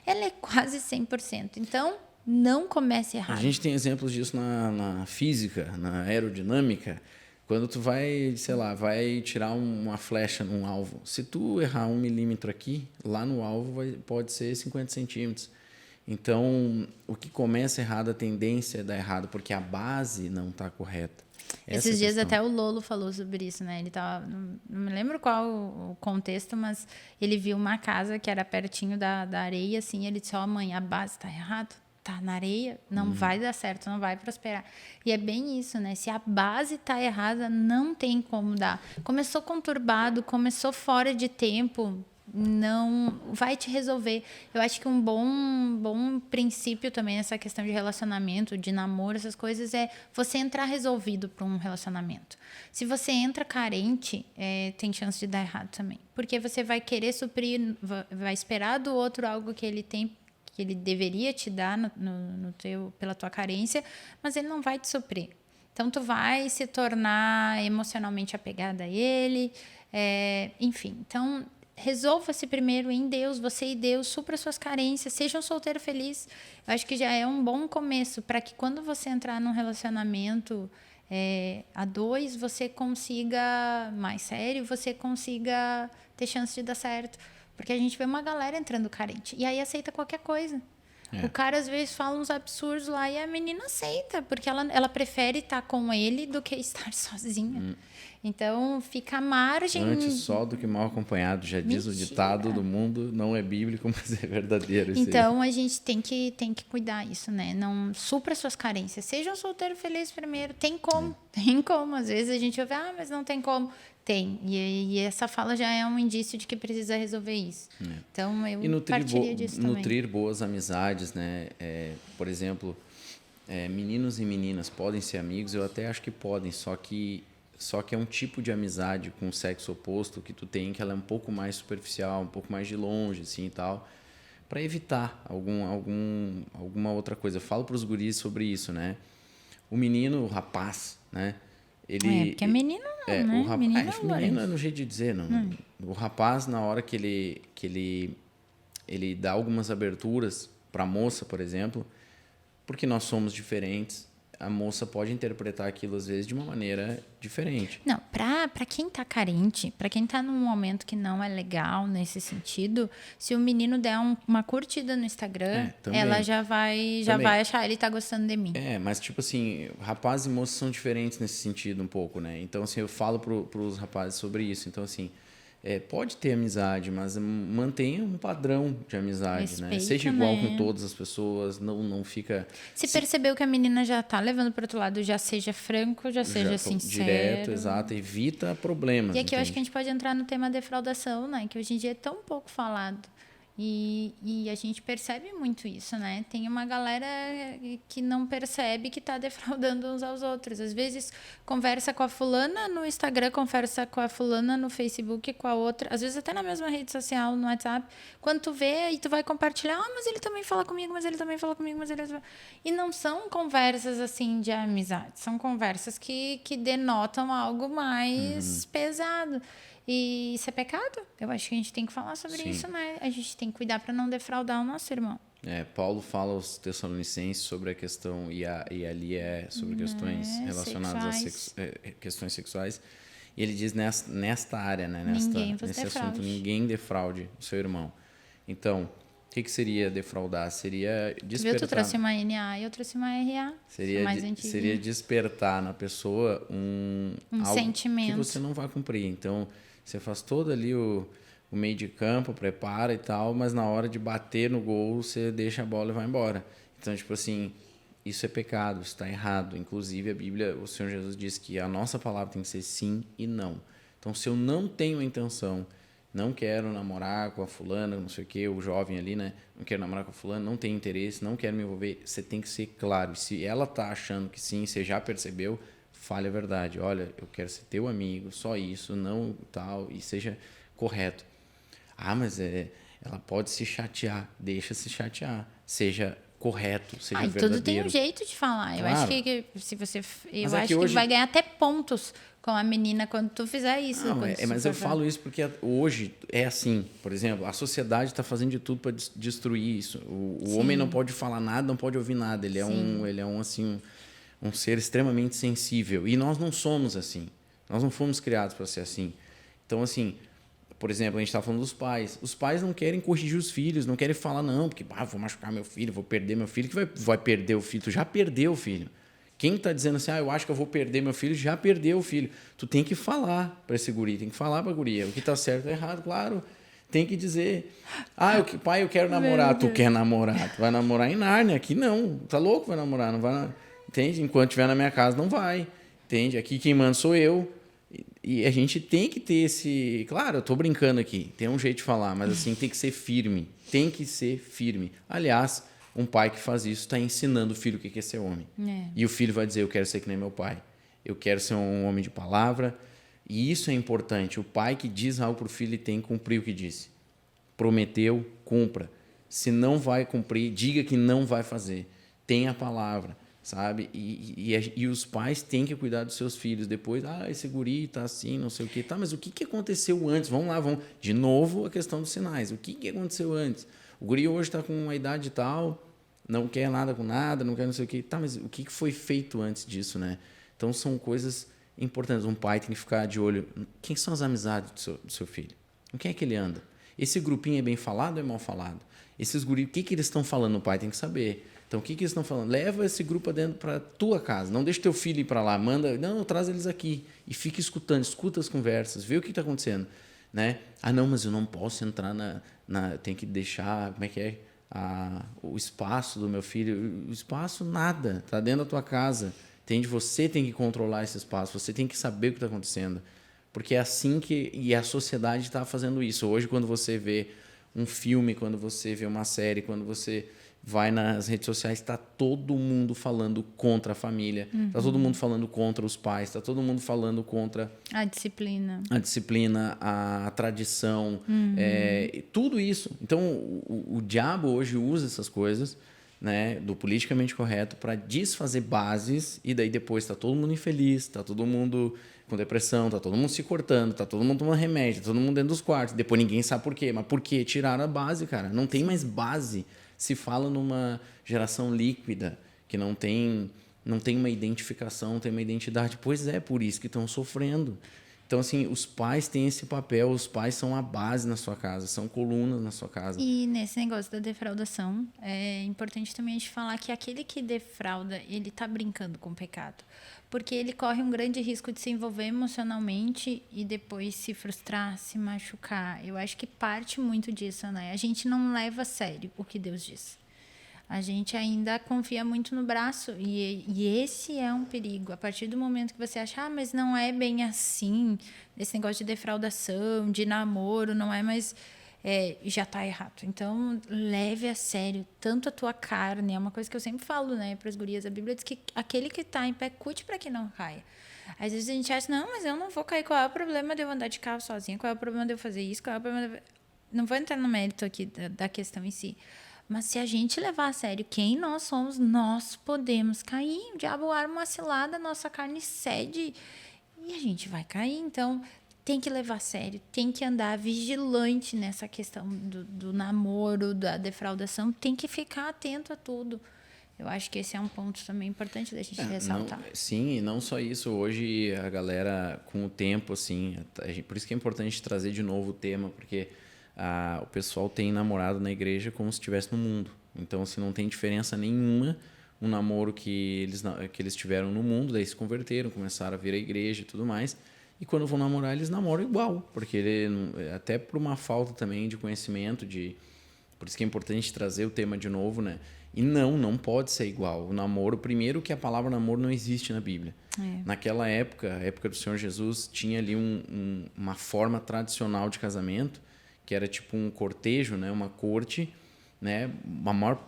ela é quase 100%. Então... não comece errado.
A gente tem exemplos disso na física, na aerodinâmica. Quando tu vai, sei lá, vai tirar uma flecha num alvo. Se tu errar 1 milímetro aqui, lá no alvo pode ser 50 centímetros. Então, o que começa errado, a tendência é dar errado, porque a base não está correta.
Esses dias até o Lolo falou sobre isso, né? Ele tava, não me lembro qual o contexto, mas ele viu uma casa que era pertinho da areia, assim, ele disse, mãe, a base está errada. Tá na areia, não vai dar certo, não vai prosperar. E é bem isso, né? Se a base tá errada, não tem como dar. Começou conturbado, começou fora de tempo, não vai te resolver. Eu acho que um bom princípio também nessa questão de relacionamento, de namoro, essas coisas, é você entrar resolvido para um relacionamento. Se você entra carente, tem chance de dar errado também. Porque você vai querer suprir, vai esperar do outro algo que ele tem, que ele deveria te dar pela tua carência, mas ele não vai te suprir. Então, tu vai se tornar emocionalmente apegada a ele, enfim. Então, resolva-se primeiro em Deus, você e Deus, supra suas carências, seja um solteiro feliz. Eu acho que já é um bom começo para que quando você entrar num relacionamento a dois, você consiga, mais sério, você consiga ter chance de dar certo. Porque a gente vê uma galera entrando carente. E aí aceita qualquer coisa. O cara, às vezes, fala uns absurdos lá e a menina aceita. Porque ela prefere estar com ele do que estar sozinha. Então, fica à margem...
Antes só do que mal acompanhado. Já diz o ditado do mundo, não é bíblico, mas é verdadeiro.
Então, a gente tem que cuidar isso, né? Não supra suas carências. Seja um solteiro feliz primeiro. Tem como. Tem como. Às vezes a gente ouve, mas não tem como. Tem. E essa fala já é um indício de que precisa resolver isso. Então, eu partiria disso também.
Nutrir boas amizades, né? Por exemplo, meninos e meninas podem ser amigos, eu até acho que podem, só que é um tipo de amizade com o sexo oposto que tu tem, que ela é um pouco mais superficial, um pouco mais de longe, assim, e tal, para evitar alguma outra coisa. Eu falo para os guris sobre isso, né? O menino, o rapaz, né?
Porque é menino não, né?
Menino é no jeito de dizer, não. O rapaz, na hora que ele dá algumas aberturas para a moça, por exemplo, porque nós somos diferentes, a moça pode interpretar aquilo, às vezes, de uma maneira diferente.
Não, para quem tá carente, para quem tá num momento que não é legal nesse sentido, se o menino der uma curtida no Instagram, ela já vai achar ele tá gostando de mim.
Mas tipo assim, rapazes e moças são diferentes nesse sentido um pouco, né? Então, assim, eu falo pros rapazes sobre isso. Então, assim, pode ter amizade, mas mantenha um padrão de amizade,
Respeita,
né? Seja igual com todas as pessoas, não fica...
Se percebeu que a menina já tá levando para outro lado, já seja franco, já seja sincero.
Direto, exato, evita problemas.
E aqui eu acho que a gente pode entrar no tema defraudação, né? Que hoje em dia é tão pouco falado. E a gente percebe muito isso, né? Tem uma galera que não percebe que está defraudando uns aos outros. Às vezes conversa com a fulana no Instagram, conversa com a fulana no Facebook, com a outra, às vezes até na mesma rede social, no WhatsApp. Quando tu vê e tu vai compartilhar, mas ele também fala comigo, mas ele também fala comigo, mas ele... E não são conversas assim de amizade, são conversas que denotam algo mais pesado. E isso é pecado. Eu acho que a gente tem que falar sobre isso, né? A gente tem que cuidar para não defraudar o nosso irmão.
Paulo fala aos Tessalonicenses sobre a questão, e ali sobre questões relacionadas a questões sexuais. E ele diz nesta área, né? Nesse assunto, ninguém defraude o seu irmão. Então, o que seria defraudar? Seria despertar...
Viu? Tu trouxe uma NA e eu trouxe uma RA.
Seria despertar na pessoa algo
sentimento
que você não vai cumprir. Então, você faz todo ali o meio de campo, prepara e tal, mas na hora de bater no gol, você deixa a bola e vai embora. Então, tipo assim, isso é pecado, isso está errado. Inclusive, a Bíblia, o Senhor Jesus diz que a nossa palavra tem que ser sim e não. Então, se eu não tenho a intenção, não quero namorar com a fulana, não sei o quê, o jovem ali, né? Não quero namorar com a fulana, não tenho interesse, não quero me envolver, você tem que ser claro. Se ela está achando que sim, você já percebeu, fale a verdade. Olha, eu quero ser teu amigo, só isso, não tal, e seja correto. Mas ela pode se chatear, deixa se chatear. Seja correto, seja verdadeiro.
Tudo tem um jeito de falar.
Claro.
Eu acho que se você... Eu acho que hoje... vai ganhar até pontos com a menina quando tu fizer isso.
Mas eu falo isso porque hoje é assim. Por exemplo, a sociedade está fazendo de tudo para destruir isso. O homem não pode falar nada, não pode ouvir nada. Ele é um ser extremamente sensível. E nós não somos assim. Nós não fomos criados para ser assim. Então, assim, por exemplo, a gente está falando dos pais. Os pais não querem corrigir os filhos, não querem falar, não, porque vou machucar meu filho, vou perder meu filho. Que vai perder o filho? Tu já perdeu o filho. Quem está dizendo assim, eu acho que eu vou perder meu filho, já perdeu o filho. Tu tem que falar para esse guri, tem que falar para a guria. O que está certo é errado, claro. Tem que dizer. Pai, eu quero namorar. Tu quer namorar? Tu vai namorar em Nárnia. Aqui não. Tá louco? Vai namorar? Não vai. Entende? Enquanto estiver na minha casa, não vai. Entende? Aqui quem manda sou eu. E a gente tem que ter esse... Claro, eu tô brincando aqui. Tem um jeito de falar, mas assim, tem que ser firme. Tem que ser firme. Aliás, um pai que faz isso está ensinando o filho o que é ser homem. E o filho vai dizer, eu quero ser que nem meu pai. Eu quero ser um homem de palavra. E isso é importante. O pai que diz algo para o filho, ele tem que cumprir o que disse. Prometeu, cumpra. Se não vai cumprir, diga que não vai fazer. Tenha a palavra. Sabe? E os pais têm que cuidar dos seus filhos. Depois, esse guri tá assim, não sei o quê. Tá, mas o que aconteceu antes? Vamos lá, de novo a questão dos sinais. O que aconteceu antes? O guri hoje está com uma idade tal, não quer nada com nada, não quer não sei o quê. Tá, mas o que foi feito antes disso, né? Então, são coisas importantes. Um pai tem que ficar de olho. Quem são as amizades do seu filho? Com quem é que ele anda? Esse grupinho é bem falado ou é mal falado? Esses guris, o que eles estão falando? O pai tem que saber. Então, o que eles estão falando? Leva esse grupo dentro para tua casa. Não deixa teu filho ir para lá. Traz eles aqui. E fica escutando, escuta as conversas, vê o que está acontecendo. Né? Não, mas eu não posso entrar tem que deixar, como é que é? O espaço do meu filho. O espaço, nada. Está dentro da tua casa. Entende? Você tem que controlar esse espaço. Você tem que saber o que está acontecendo. Porque é assim que... E a sociedade está fazendo isso. Hoje, quando você vê um filme, quando você vê uma série, quando você vai nas redes sociais, está todo mundo falando contra a família, está todo mundo falando contra os pais, está todo mundo falando contra
a disciplina,
a tradição, tudo isso. Então, o diabo hoje usa essas coisas, né, do politicamente correto para desfazer bases, e daí depois está todo mundo infeliz, está todo mundo com depressão, está todo mundo se cortando, está todo mundo tomando remédio, tá todo mundo dentro dos quartos, depois ninguém sabe por quê. Mas por quê? Tiraram a base, cara. Não tem mais base. Se fala numa geração líquida, que não tem uma identificação, não tem uma identidade. Pois é, por isso que estão sofrendo. Então, assim, os pais têm esse papel, os pais são a base na sua casa, são colunas na sua casa.
E nesse negócio da defraudação, é importante também a gente falar que aquele que defrauda, ele está brincando com o pecado. Porque ele corre um grande risco de se envolver emocionalmente e depois se frustrar, se machucar. Eu acho que parte muito disso, né? A gente não leva a sério o que Deus diz. A gente ainda confia muito no braço e esse é um perigo. A partir do momento que você acha, mas não é bem assim, esse negócio de defraudação, de namoro, não é mais... já está errado. Então, leve a sério tanto a tua carne. É uma coisa que eu sempre falo, né, para as gurias. A Bíblia diz que aquele que está em pé, cuide para que não caia. Às vezes a gente acha, não, mas eu não vou cair. Qual é o problema de eu andar de carro sozinha? Qual é o problema de eu fazer isso? Qual é o problema de... Não vou entrar no mérito aqui da questão em si. Mas se a gente levar a sério quem nós somos, nós podemos cair. O diabo arma uma cilada, a nossa carne cede e a gente vai cair. Então, tem que levar a sério, tem que andar vigilante nessa questão do namoro, da defraudação, tem que ficar atento a tudo. Eu acho que esse é um ponto também importante da gente ressaltar.
Sim, e não só isso. Hoje a galera, com o tempo, assim, por isso que é importante trazer de novo o tema, porque o pessoal tem namorado na igreja como se estivesse no mundo. Então, assim, não tem diferença nenhuma um namoro que eles tiveram no mundo, daí se converteram, começaram a vir à igreja e tudo mais. E quando vão namorar, eles namoram igual, porque até por uma falta também de conhecimento, por isso que é importante trazer o tema de novo, né? E não pode ser igual. O namoro, primeiro que a palavra namoro não existe na Bíblia. Naquela época, a época do Senhor Jesus, tinha ali uma forma tradicional de casamento, que era tipo um cortejo, né? Uma corte, né?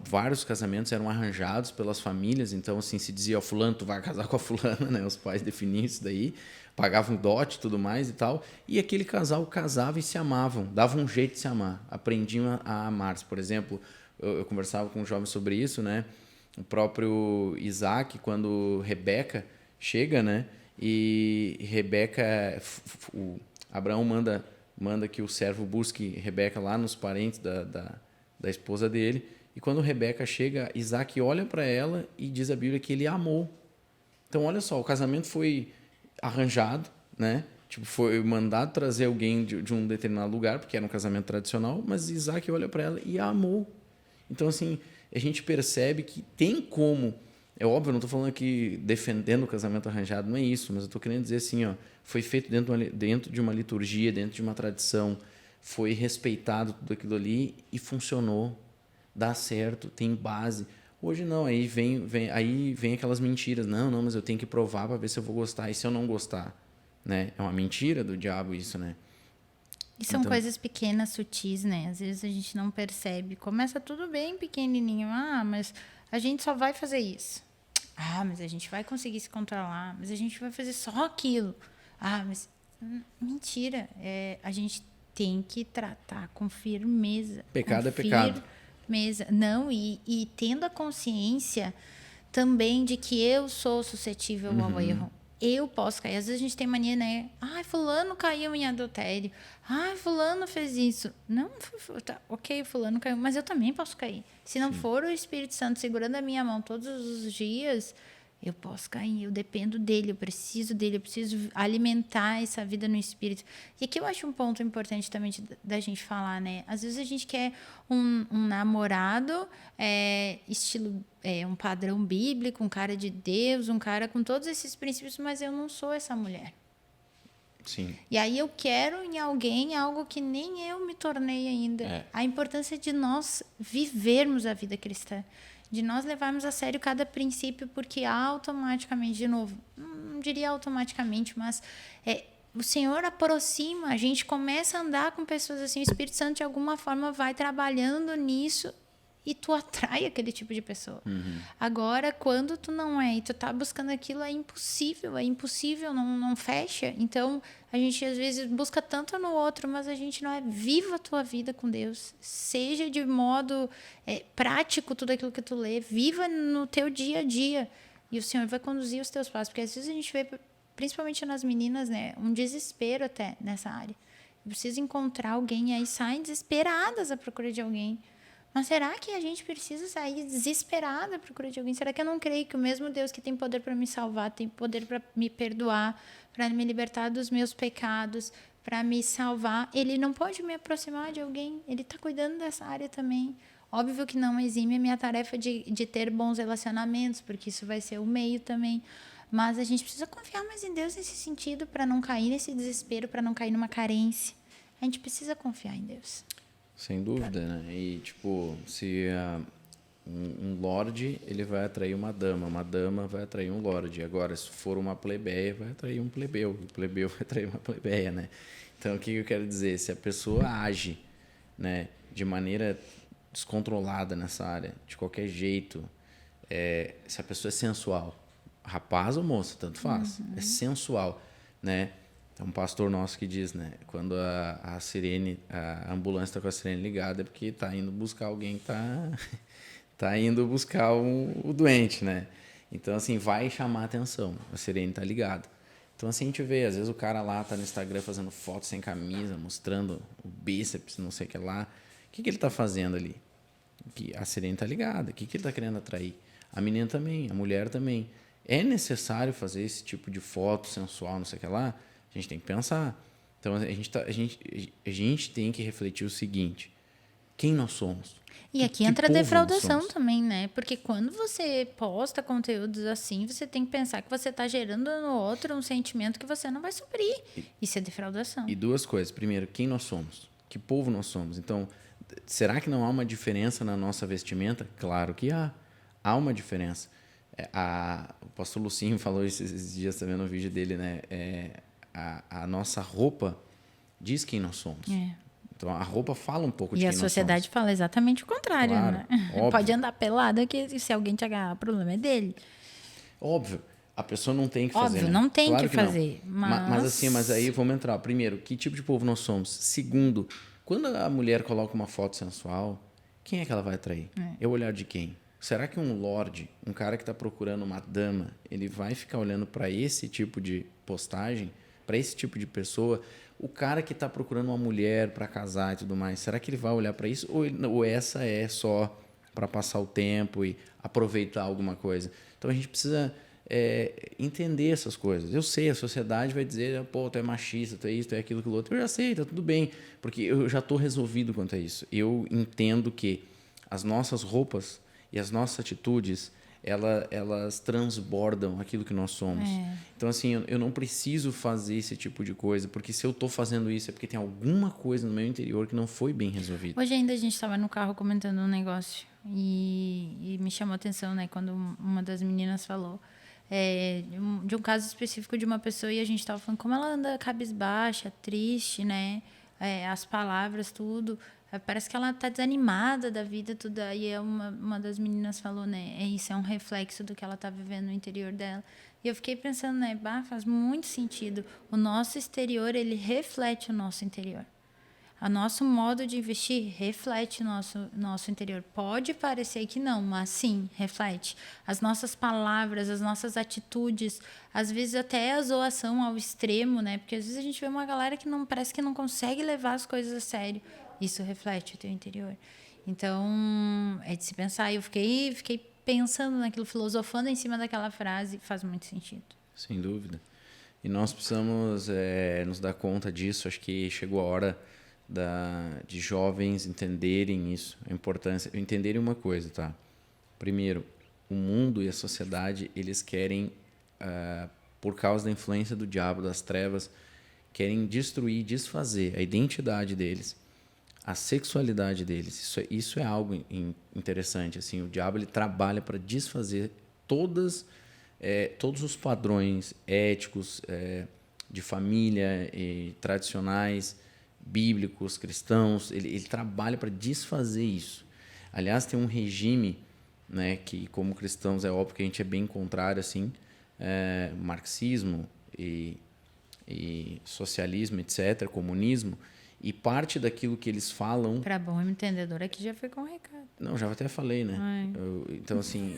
Vários casamentos eram arranjados pelas famílias, então assim se dizia, fulano, tu vai casar com a fulana, né? Os pais definiam isso daí, pagavam dote e tudo mais e tal, e aquele casal casava e se amavam, davam um jeito de se amar, aprendiam a amar-se. Por exemplo, eu conversava com um jovem sobre isso, né? O próprio Isaac, quando Rebeca chega, né? E Rebeca, Abraão manda que o servo busque Rebeca lá nos parentes da esposa dele. E quando Rebeca chega, Isaac olha para ela e diz a Bíblia que ele a amou. Então, olha só, o casamento foi arranjado, né? Tipo, foi mandado trazer alguém de um determinado lugar, porque era um casamento tradicional, mas Isaac olha para ela e a amou. Então, assim, a gente percebe que tem como... É óbvio, eu não estou falando aqui defendendo o casamento arranjado, não é isso, mas eu estou querendo dizer assim, ó, foi feito dentro de uma liturgia, dentro de uma tradição, foi respeitado tudo aquilo ali e funcionou, dá certo, tem base. Hoje não, aí vem aquelas mentiras. Não, mas eu tenho que provar para ver se eu vou gostar, e se eu não gostar, né? É uma mentira do diabo isso, né?
E são coisas pequenas, sutis, né? Às vezes a gente não percebe. Começa tudo bem pequenininho. Mas a gente só vai fazer isso. Mas a gente vai conseguir se controlar. Mas a gente vai fazer só aquilo. Mas... Mentira. A gente tem que tratar com firmeza.
Pecado é pecado.
Firmeza. Não, e tendo a consciência também de que eu sou suscetível ao erro. Eu posso cair. Às vezes a gente tem mania, né? Fulano caiu em adultério. Fulano fez isso. Não, tá, ok, fulano caiu, mas eu também posso cair. Se não for o Espírito Santo segurando a minha mão todos os dias, eu posso cair. Eu dependo dele, eu preciso alimentar essa vida no Espírito. E aqui eu acho um ponto importante também da gente falar, né? Às vezes a gente quer um namorado, estilo... um padrão bíblico, um cara de Deus, um cara com todos esses princípios, mas eu não sou essa mulher.
Sim.
E aí eu quero em alguém algo que nem eu me tornei ainda. A importância de nós vivermos a vida cristã, de nós levarmos a sério cada princípio, porque automaticamente, de novo, não diria automaticamente, mas o Senhor aproxima, a gente começa a andar com pessoas assim, o Espírito Santo de alguma forma vai trabalhando nisso e tu atrai aquele tipo de pessoa. Agora, quando tu não é e tu tá buscando aquilo, é impossível, não fecha. Então, a gente às vezes busca tanto no outro, mas a gente não é. Viva a tua vida com Deus, seja de modo prático tudo aquilo que tu lê, viva no teu dia a dia e o Senhor vai conduzir os teus passos, porque às vezes a gente vê, principalmente nas meninas, né, um desespero até nessa área. Precisa encontrar alguém e aí saem desesperadas à procura de alguém. Mas será que a gente precisa sair desesperada à procura de alguém? Será que eu não creio que o mesmo Deus que tem poder para me salvar, tem poder para me perdoar, para me libertar dos meus pecados, para me salvar, ele não pode me aproximar de alguém? Ele está cuidando dessa área também. Óbvio que não exime a minha tarefa de ter bons relacionamentos, porque isso vai ser o meio também. Mas a gente precisa confiar mais em Deus nesse sentido, para não cair nesse desespero, para não cair numa carência. A gente precisa confiar em Deus.
Sem dúvida, né? E, tipo, se um lorde, ele vai atrair uma dama vai atrair um lorde. Agora, se for uma plebeia, vai atrair um plebeu, o plebeu vai atrair uma plebeia, né? Então, o que eu quero dizer? Se a pessoa age, né, de maneira descontrolada nessa área, de qualquer jeito, se a pessoa é sensual, rapaz ou moça, tanto faz, é sensual, né? Tem um pastor nosso que diz, né? Quando a sirene, a ambulância está com a sirene ligada, é porque está indo buscar alguém que tá indo buscar o doente, né? Então, assim, vai chamar atenção. A sirene está ligada. Então, assim, a gente vê, às vezes o cara lá tá no Instagram fazendo fotos sem camisa, mostrando o bíceps, não sei o que lá. O que ele está fazendo ali? A sirene está ligada. O que ele está querendo atrair? A menina também, a mulher também. É necessário fazer esse tipo de foto sensual, não sei o que lá? A gente tem que pensar. Então, a gente tem que refletir o seguinte: quem nós somos?
E aqui entra a defraudação também, né? Porque quando você posta conteúdos assim, você tem que pensar que você está gerando no outro um sentimento que você não vai suprir. Isso é defraudação.
E duas coisas. Primeiro, quem nós somos? Que povo nós somos? Então, será que não há uma diferença na nossa vestimenta? Claro que há. Há uma diferença. O pastor Lucinho falou esses dias também no vídeo dele, né? A nossa roupa diz quem nós somos. Então, a roupa fala um pouco de quem nós somos.
E a sociedade fala exatamente o contrário,
claro,
né?
Óbvio.
Pode andar pelada, que se alguém te agarrar, o problema é dele.
Óbvio. A pessoa não tem que fazer,
Óbvio,
né?
não tem
claro
que fazer.
Mas aí vamos entrar. Primeiro, que tipo de povo nós somos? Segundo, quando a mulher coloca uma foto sensual, quem é que ela vai atrair? É o olhar de quem? Será que um lorde, um cara que está procurando uma dama, ele vai ficar olhando para esse tipo de postagem, para esse tipo de pessoa? O cara que está procurando uma mulher para casar e tudo mais, será que ele vai olhar para isso? Ou essa é só para passar o tempo e aproveitar alguma coisa? Então a gente precisa entender essas coisas. Eu sei, a sociedade vai dizer, pô, tu é machista, tu é isso, tu é aquilo, aquilo outro. Eu já sei, tá tudo bem, porque eu já estou resolvido quanto a isso. Eu entendo que as nossas roupas e as nossas atitudes, elas transbordam aquilo que nós somos. Então, assim, eu não preciso fazer esse tipo de coisa, porque se eu estou fazendo isso é porque tem alguma coisa no meu interior que não foi bem resolvida.
Hoje ainda a gente estava no carro comentando um negócio e me chamou a atenção, né, quando uma das meninas falou de um caso específico de uma pessoa e a gente estava falando como ela anda cabisbaixa, triste, né, as palavras, tudo. Parece que ela está desanimada da vida, tudo. Aí uma das meninas falou, né? Isso é um reflexo do que ela está vivendo no interior dela. E eu fiquei pensando, né? Faz muito sentido. O nosso exterior, ele reflete o nosso interior. O nosso modo de investir reflete o nosso interior. Pode parecer que não, mas sim, reflete. As nossas palavras, as nossas atitudes, às vezes até a zoação ao extremo, né? Porque às vezes a gente vê uma galera que parece que não consegue levar as coisas a sério. Isso reflete o teu interior. Então, é de se pensar. Eu fiquei pensando naquilo, filosofando em cima daquela frase. Faz muito sentido.
Sem dúvida. E nós precisamos nos dar conta disso. Acho que chegou a hora de jovens entenderem isso, a importância. Entenderem uma coisa, tá? Primeiro, o mundo e a sociedade, eles querem, por causa da influência do diabo, das trevas, querem destruir, desfazer a identidade deles, a sexualidade deles. Isso é algo interessante. Assim, o diabo ele trabalha para desfazer todos os padrões éticos, de família, tradicionais, bíblicos, cristãos. Ele trabalha para desfazer isso. Aliás, tem um regime, né, que como cristãos é óbvio que a gente é bem contrário, assim, marxismo e socialismo, etc., comunismo, e parte daquilo que eles falam...
Para bom entendedor, aqui já foi com o recado.
Não, já até falei, né? Então, assim,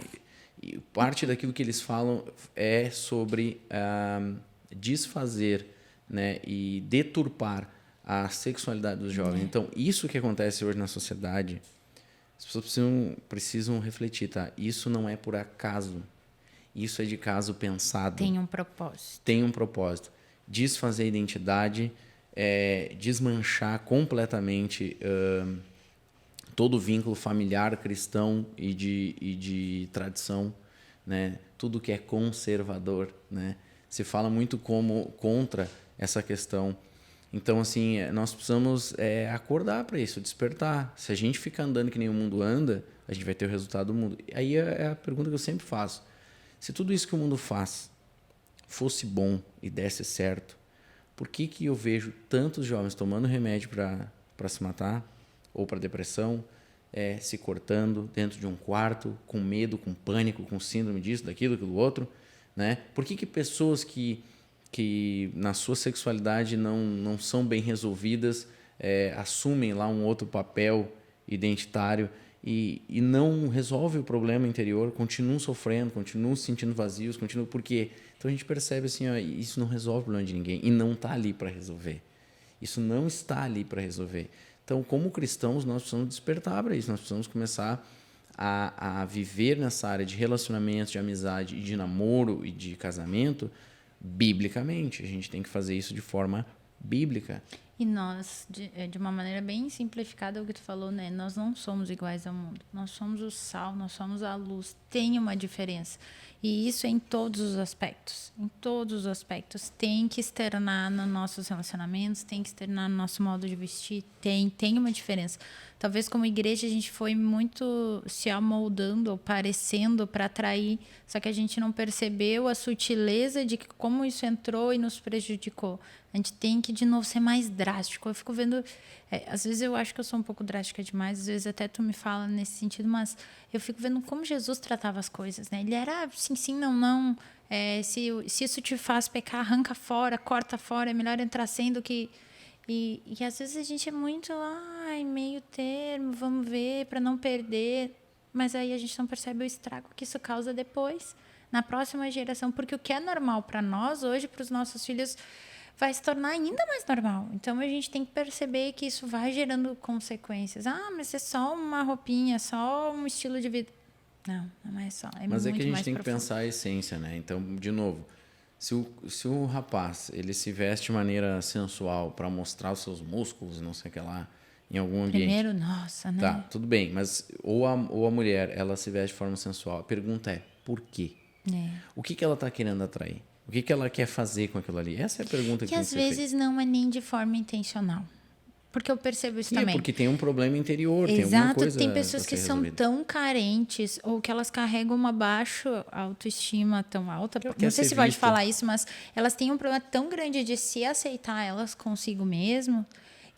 parte daquilo que eles falam é sobre desfazer, né, e deturpar a sexualidade dos jovens. Então, isso que acontece hoje na sociedade, as pessoas precisam refletir, tá? Isso não é por acaso. Isso é de caso pensado.
Tem um propósito.
Tem um propósito. Desfazer a identidade, desmanchar completamente todo o vínculo familiar, cristão e de tradição, né? Tudo que é conservador, né? Se fala muito contra essa questão. Então, assim, nós precisamos acordar para isso, despertar. Se a gente ficar andando que nem o mundo anda, a gente vai ter o resultado do mundo. Aí é a pergunta que eu sempre faço. Se tudo isso que o mundo faz fosse bom e desse certo, por que eu vejo tantos jovens tomando remédio para se matar ou para depressão, se cortando dentro de um quarto, com medo, com pânico, com síndrome disso, daquilo outro, né? Por que pessoas que na sua sexualidade não são bem resolvidas, assumem lá um outro papel identitário e não resolve o problema interior, continuam sofrendo, continuam se sentindo vazios, por quê? Então a gente percebe assim, ó, isso não resolve o problema de ninguém e não está ali para resolver. Isso não está ali para resolver. Então, como cristãos, nós precisamos despertar para isso, nós precisamos começar a viver nessa área de relacionamento, de amizade e de namoro e de casamento biblicamente. A gente tem que fazer isso de forma bíblica.
E nós, de uma maneira bem simplificada, o que tu falou, né? Nós não somos iguais ao mundo. Nós somos o sal, nós somos a luz. Tem uma diferença. E isso é em todos os aspectos. Em todos os aspectos. Tem que externar nos nossos relacionamentos, tem que externar no nosso modo de vestir. Tem uma diferença. Talvez como igreja a gente foi muito se amoldando ou parecendo para atrair, só que a gente não percebeu a sutileza de como isso entrou e nos prejudicou. A gente tem que, de novo, ser mais drástico. Eu fico vendo... às vezes eu acho que eu sou um pouco drástica demais, às vezes até tu me fala nesse sentido, mas eu fico vendo como Jesus tratava as coisas, né? Ele era sim, não, não. Se isso te faz pecar, arranca fora, corta fora, é melhor entrar sem do que... E às vezes a gente é muito, meio termo, vamos ver, para não perder. Mas aí a gente não percebe o estrago que isso causa depois, na próxima geração. Porque o que é normal para nós hoje, para os nossos filhos, vai se tornar ainda mais normal. Então a gente tem que perceber que isso vai gerando consequências. Mas é só uma roupinha, só um estilo de vida. Não é só.
Mas é que a gente tem
profundo.
que pensar a essência, né? Então, de novo, se o rapaz ele se veste de maneira sensual para mostrar os seus músculos, não sei o que lá, em algum ambiente.
Primeiro, nossa, né?
Tá, tudo bem, mas ou a mulher ela se veste de forma sensual. A pergunta é, por quê? O que ela está querendo atrair? O que ela quer fazer com aquilo ali? Essa é a pergunta que tem que ser feita.
Que às vezes não é nem de forma intencional. Porque eu percebo isso também.
Porque tem um problema interior,
Exato,
tem alguma coisa
tem pessoas que são tão carentes ou que elas carregam uma baixa autoestima tão alta. Não sei se pode falar isso, mas elas têm um problema tão grande de se aceitar elas consigo mesmo,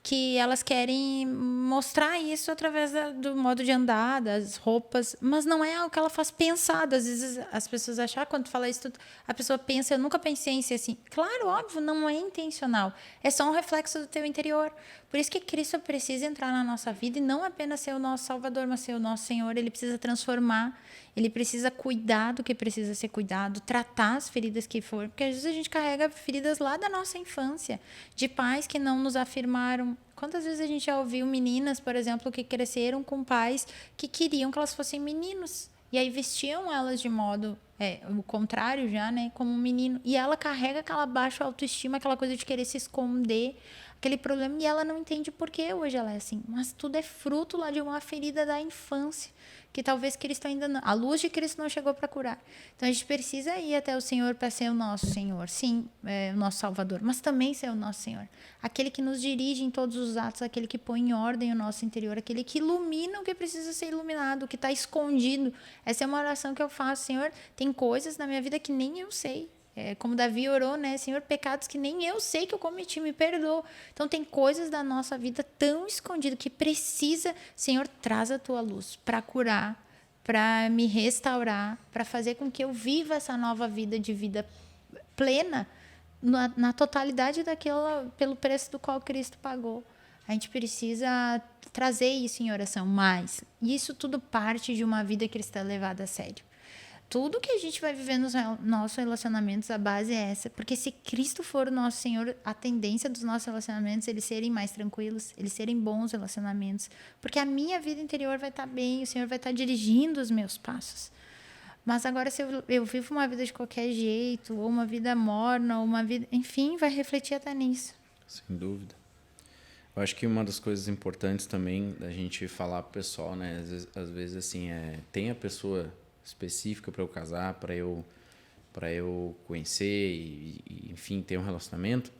que elas querem mostrar isso através do modo de andar, das roupas, mas não é algo que ela faz pensado. Às vezes as pessoas acham, quando tu fala isso, a pessoa pensa, eu nunca pensei em ser assim. Claro, óbvio, não é intencional. É só um reflexo do teu interior. Por isso que Cristo precisa entrar na nossa vida e não apenas ser o nosso Salvador, mas ser o nosso Senhor. Ele precisa transformar, ele precisa cuidar do que precisa ser cuidado, tratar as feridas que for, porque às vezes a gente carrega feridas lá da nossa infância, de pais que não nos afirmaram. Quantas vezes a gente já ouviu meninas, por exemplo, que cresceram com pais que queriam que elas fossem meninos, e aí vestiam elas de modo o contrário já, né, como um menino, e ela carrega aquela baixa autoestima, aquela coisa de querer se esconder, aquele problema, e ela não entende por que hoje ela é assim. Mas tudo é fruto lá de uma ferida da infância, que talvez Cristo ainda não... A luz de Cristo não chegou para curar. Então, a gente precisa ir até o Senhor para ser o nosso Senhor. Sim, o nosso Salvador, mas também ser o nosso Senhor. Aquele que nos dirige em todos os atos, aquele que põe em ordem o nosso interior, aquele que ilumina o que precisa ser iluminado, o que está escondido. Essa é uma oração que eu faço. Senhor, tem coisas na minha vida que nem eu sei. como Davi orou, né? Senhor, pecados que nem eu sei que eu cometi, me perdoa. Então, tem coisas da nossa vida tão escondidas que precisa, Senhor, traz a tua luz para curar, para me restaurar, para fazer com que eu viva essa nova vida de vida plena, na totalidade daquela, pelo preço do qual Cristo pagou. A gente precisa trazer isso em oração, mas isso tudo parte de uma vida cristã levada a sério. Tudo que a gente vai viver nos nossos relacionamentos, a base é essa. Porque se Cristo for o nosso Senhor, a tendência dos nossos relacionamentos, eles serem mais tranquilos, eles serem bons relacionamentos. Porque a minha vida interior vai estar bem, o Senhor vai estar dirigindo os meus passos. Mas agora, se eu vivo uma vida de qualquer jeito, ou uma vida morna, ou uma vida... Enfim, vai refletir até nisso.
Sem dúvida. Eu acho que uma das coisas importantes também da gente falar pro pessoal, né? Às vezes assim, tem a pessoa específica para eu casar, para eu conhecer e, enfim, ter um relacionamento.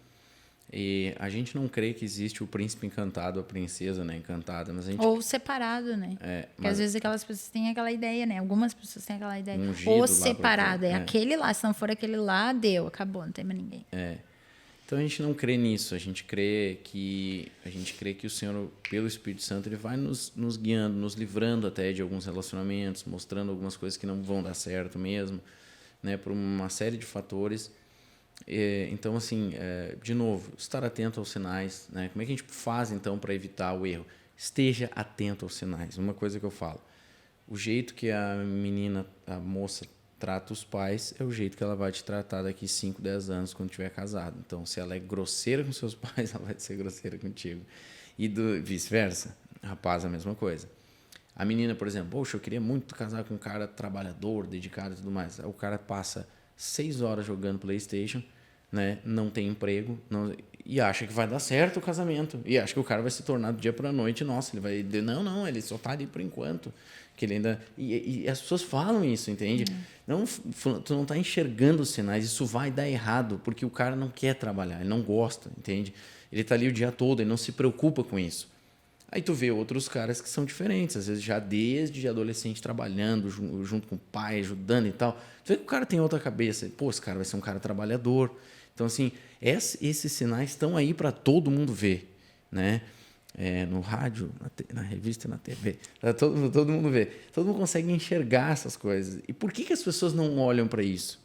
E a gente não crê que existe o príncipe encantado, a princesa, né, encantada, mas a gente...
Ou separado, né? Porque às vezes aquelas pessoas têm aquela ideia, né? Algumas pessoas têm aquela ideia. Ou separado, aquele lá. Se não for aquele lá, deu, acabou, não tem mais ninguém.
Então a gente não crê nisso, a gente crê que o Senhor, pelo Espírito Santo, ele vai nos guiando, nos livrando até de alguns relacionamentos, mostrando algumas coisas que não vão dar certo mesmo, né, por uma série de fatores. Então, assim, de novo, estar atento aos sinais, né? Como é que a gente faz, então, para evitar o erro? Esteja atento aos sinais. Uma coisa que eu falo, o jeito que a menina, a moça, trata os pais é o jeito que ela vai te tratar daqui 5, 10 anos quando estiver casado. Então, se ela é grosseira com seus pais, ela vai ser grosseira contigo. E vice-versa. Rapaz, a mesma coisa. A menina, por exemplo, poxa, eu queria muito casar com um cara trabalhador, dedicado e tudo mais. O cara passa 6 horas jogando PlayStation, né? Não tem emprego, e acha que vai dar certo o casamento. E acha que o cara vai se tornar do dia para a noite. Nossa, ele vai... Não, ele só está ali por enquanto. Que ele ainda... E as pessoas falam isso, entende? Não, tu não está enxergando os sinais, isso vai dar errado, porque o cara não quer trabalhar, ele não gosta, entende? Ele está ali o dia todo, ele não se preocupa com isso. Aí tu vê outros caras que são diferentes, às vezes já desde adolescente trabalhando junto com o pai, ajudando e tal. Tu vê que o cara tem outra cabeça. Pô, esse cara vai ser um cara trabalhador. Então, assim, esses sinais estão aí para todo mundo ver, né? No rádio, na revista, na TV. Todo mundo vê. Todo mundo consegue enxergar essas coisas. E por que as pessoas não olham para isso?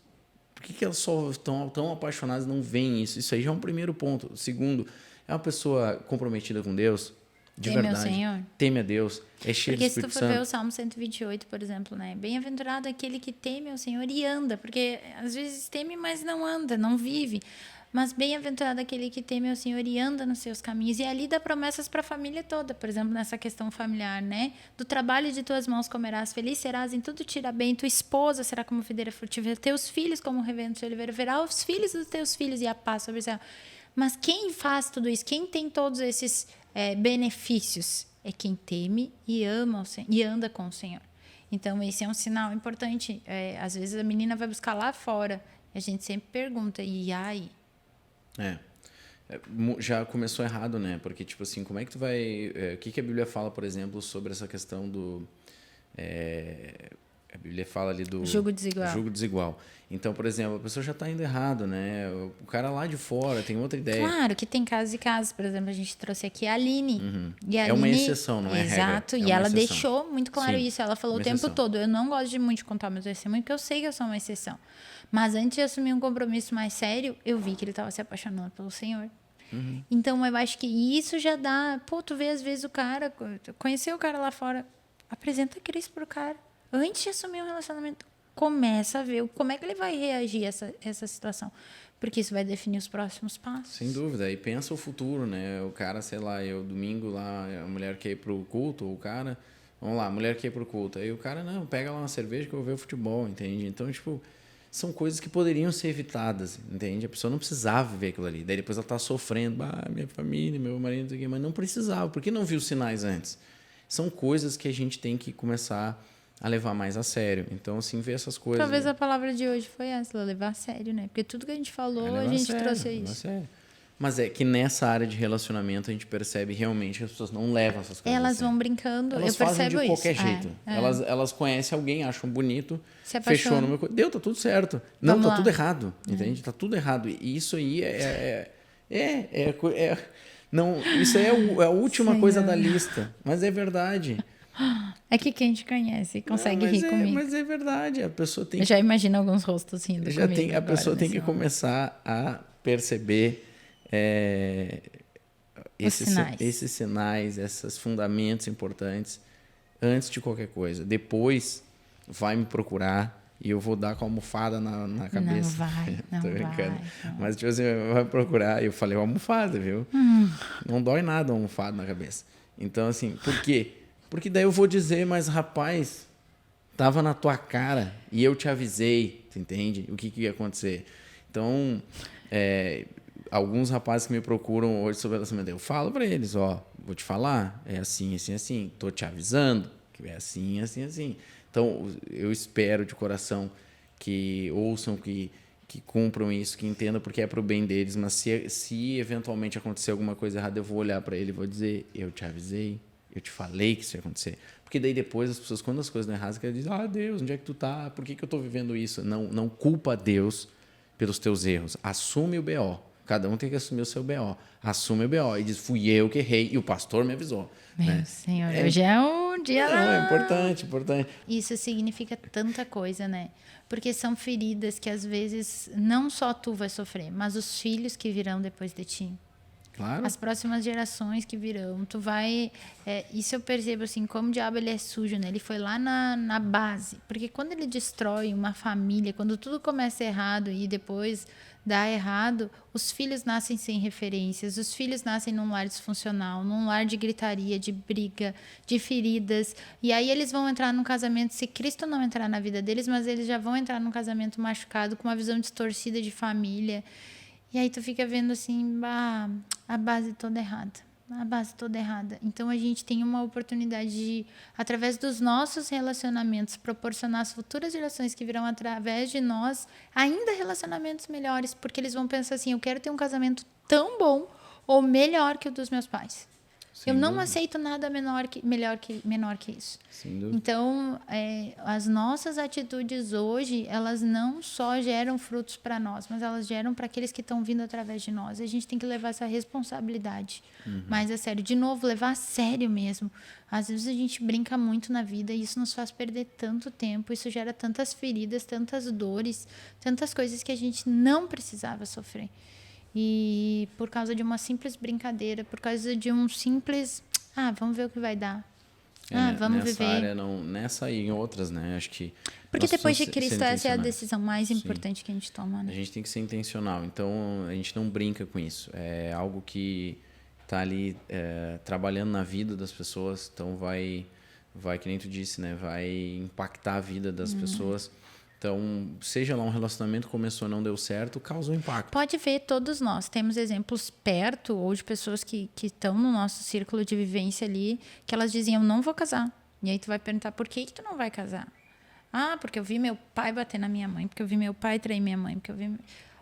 Por que elas só estão tão apaixonadas e não veem isso? Isso aí já é um primeiro ponto. O segundo, é uma pessoa comprometida com Deus, de
Teme
verdade.
ao Senhor.
Teme a Deus. É cheio de Espírito Santo.
Porque se tu for ver o Salmo 128, por exemplo, né? Bem-aventurado aquele que teme ao Senhor e anda. Porque às vezes teme, mas não anda, não vive. Mas bem-aventurado aquele que teme ao Senhor e anda nos seus caminhos. E ali dá promessas para a família toda. Por exemplo, nessa questão familiar, né? Do trabalho de tuas mãos comerás, feliz serás, em tudo te irá bem. Tua esposa será como videira frutífera, teus filhos como revento de oliveira. Verá os filhos dos teus filhos e a paz sobre o céu. Mas quem faz tudo isso? Quem tem todos esses benefícios? É quem teme e ama o Senhor, e anda com o Senhor. Então, esse é um sinal importante. Às vezes, a menina vai buscar lá fora. E a gente sempre pergunta, e aí?
Já começou errado, né? Porque, tipo assim, como é que tu vai... o que a Bíblia fala, por exemplo, sobre essa questão do... a Bíblia fala ali do...
Jugo desigual.
Jugo desigual. Então, por exemplo, a pessoa já está indo errado, né? O cara lá de fora tem outra ideia.
Claro que tem casos e casos. Por exemplo, a gente trouxe aqui a Aline. E a
Aline,
uma
exceção, não é regra.
Exato. E ela deixou muito claro isso. Ela falou o tempo
exceção.
todo, eu não gosto de muito contar meus testemunhos, porque eu sei que eu sou uma exceção. Mas antes de assumir um compromisso mais sério, eu vi que ele estava se apaixonando pelo Senhor. Então, eu acho que isso já dá... Pô, tu vê às vezes o cara... Conhecer o cara lá fora, apresenta Cristo pro cara. Antes de assumir um relacionamento, começa a ver como é que ele vai reagir a essa situação. Porque isso vai definir os próximos passos.
Sem dúvida. E pensa o futuro, né? O cara, sei lá, domingo lá, a mulher quer ir pro culto, ou o cara... Vamos lá, a mulher quer ir pro culto. Aí o cara, não, pega lá uma cerveja que eu vou ver o futebol, entende? Então, tipo... São coisas que poderiam ser evitadas, entende? A pessoa não precisava viver aquilo ali. Daí depois ela está sofrendo, minha família, meu marido, mas não precisava. Por que não viu sinais antes? São coisas que a gente tem que começar a levar mais a sério. Então, assim, ver essas coisas...
Talvez a palavra de hoje foi essa, levar a sério, né? Porque tudo que a gente falou, a gente trouxe isso.
Sério. Mas é que nessa área de relacionamento a gente percebe realmente que as pessoas não levam essas coisas.
Elas
assim.
vão brincando,
Elas
eu percebo
fazem de qualquer
isso.
jeito. Elas conhecem alguém, acham bonito,
Se
fechou
apaixonam.
no meu... Deu, tá tudo certo. Não,
Vamos
tá
lá.
tudo errado, entende? Tá tudo errado. E isso aí não, isso aí é a última
Senhor.
coisa da lista. Mas é verdade.
É que quem te conhece consegue
Não,
rir comigo.
mas é verdade. A pessoa tem
Eu já imagino alguns rostos rindo comigo
a
agora,
pessoa tem
nesse
que
momento.
começar a perceber
Sinais.
esses sinais, esses fundamentos importantes antes de qualquer coisa. Depois vai me procurar e eu vou dar com a almofada na cabeça.
Não
Tô
vai.
brincando. Mas tipo assim, vai procurar. Eu falei almofada, viu? Não dói nada a almofada na cabeça. Então assim, por quê? Porque daí eu vou dizer, mas rapaz, tava na tua cara e eu te avisei, tu entende? O que ia acontecer. Então, alguns rapazes que me procuram hoje sobre relacionamento, eu falo para eles, ó, vou te falar, é assim, assim, assim, tô te avisando que é assim, assim, assim. Então, eu espero de coração que ouçam, que cumpram isso, que entendam porque é pro bem deles, mas se eventualmente acontecer alguma coisa errada, eu vou olhar para ele e vou dizer, eu te avisei, eu te falei que isso ia acontecer. Porque daí depois as pessoas, quando as coisas não erradas, elas dizem, Deus, onde é que tu tá? Por que eu tô vivendo isso? Não culpa Deus pelos teus erros. Assume o BO. Cada um tem que assumir o seu BO. Assume o BO. E diz, fui eu que errei e o pastor me avisou.
Meu
Né?
Senhor, hoje é um dia...
Não, é importante, importante.
Isso significa tanta coisa, né? Porque são feridas que às vezes não só tu vai sofrer, mas os filhos que virão depois de ti.
Claro.
As próximas gerações que virão, tu vai... isso eu percebo, assim, como o diabo ele é sujo, né? Ele foi lá na base. Porque quando ele destrói uma família, quando tudo começa errado e depois dá errado, os filhos nascem sem referências, os filhos nascem num lar disfuncional, num lar de gritaria, de briga, de feridas. E aí eles vão entrar num casamento, se Cristo não entrar na vida deles, mas eles já vão entrar num casamento machucado, com uma visão distorcida de família. E aí tu fica vendo assim, a base toda errada. A base toda errada. Então a gente tem uma oportunidade de, através dos nossos relacionamentos, proporcionar às futuras gerações que virão através de nós, ainda relacionamentos melhores, porque eles vão pensar assim, eu quero ter um casamento tão bom ou melhor que o dos meus pais.
Sem
eu não
dúvida.
aceito nada menor que isso.
Sem dúvida.
Então, as nossas atitudes hoje, elas não só geram frutos para nós, mas elas geram para aqueles que estão vindo através de nós. A gente tem que levar essa responsabilidade mais a sério. De novo, levar a sério mesmo. Às vezes a gente brinca muito na vida e isso nos faz perder tanto tempo, isso gera tantas feridas, tantas dores, tantas coisas que a gente não precisava sofrer. E por causa de uma simples brincadeira, por causa de um simples... vamos ver o que vai dar. Vamos
nessa
viver.
área, não, nessa e em outras, né? Acho que...
Porque
nós
depois de
precisamos
Cristo,
ser
essa é a
intencionais.
decisão mais
Sim.
importante que a gente toma,
A
né?
gente tem que ser intencional. Então, a gente não brinca com isso. É algo que está ali trabalhando na vida das pessoas. Então, vai, que nem tu disse, né? Vai impactar a vida das pessoas. Então, seja lá um relacionamento começou não deu certo, causa um impacto.
Pode ver, todos nós temos exemplos perto ou de pessoas que estão no nosso círculo de vivência ali, que elas diziam, não vou casar. E aí tu vai perguntar, por que tu não vai casar? Porque eu vi meu pai bater na minha mãe, porque eu vi meu pai trair minha mãe, porque eu vi...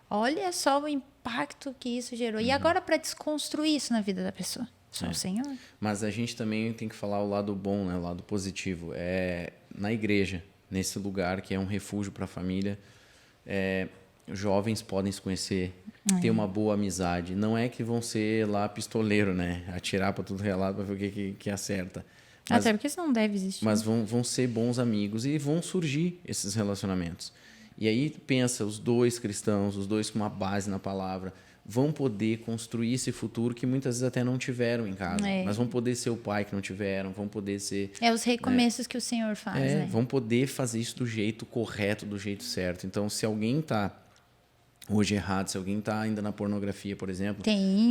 Olha só o impacto que isso gerou. E agora para desconstruir isso na vida da pessoa? Só o Senhor.
Mas a gente também tem que falar o lado bom, né? O lado positivo. Na igreja, nesse lugar que é um refúgio para a família, jovens podem se conhecer, ter uma boa amizade. Não é que vão ser lá pistoleiro, né? Atirar para tudo relado para ver o que acerta. Mas,
até porque isso não deve existir.
Mas vão ser bons amigos e vão surgir esses relacionamentos. E aí pensa, os dois cristãos, os dois com uma base na palavra, vão poder construir esse futuro que muitas vezes até não tiveram em casa. Mas vão poder ser o pai que não tiveram, vão poder ser...
os recomeços que o Senhor faz, né?
Vão poder fazer isso do jeito correto, do jeito certo. Então, se alguém está hoje errado, se alguém está ainda na pornografia, por exemplo,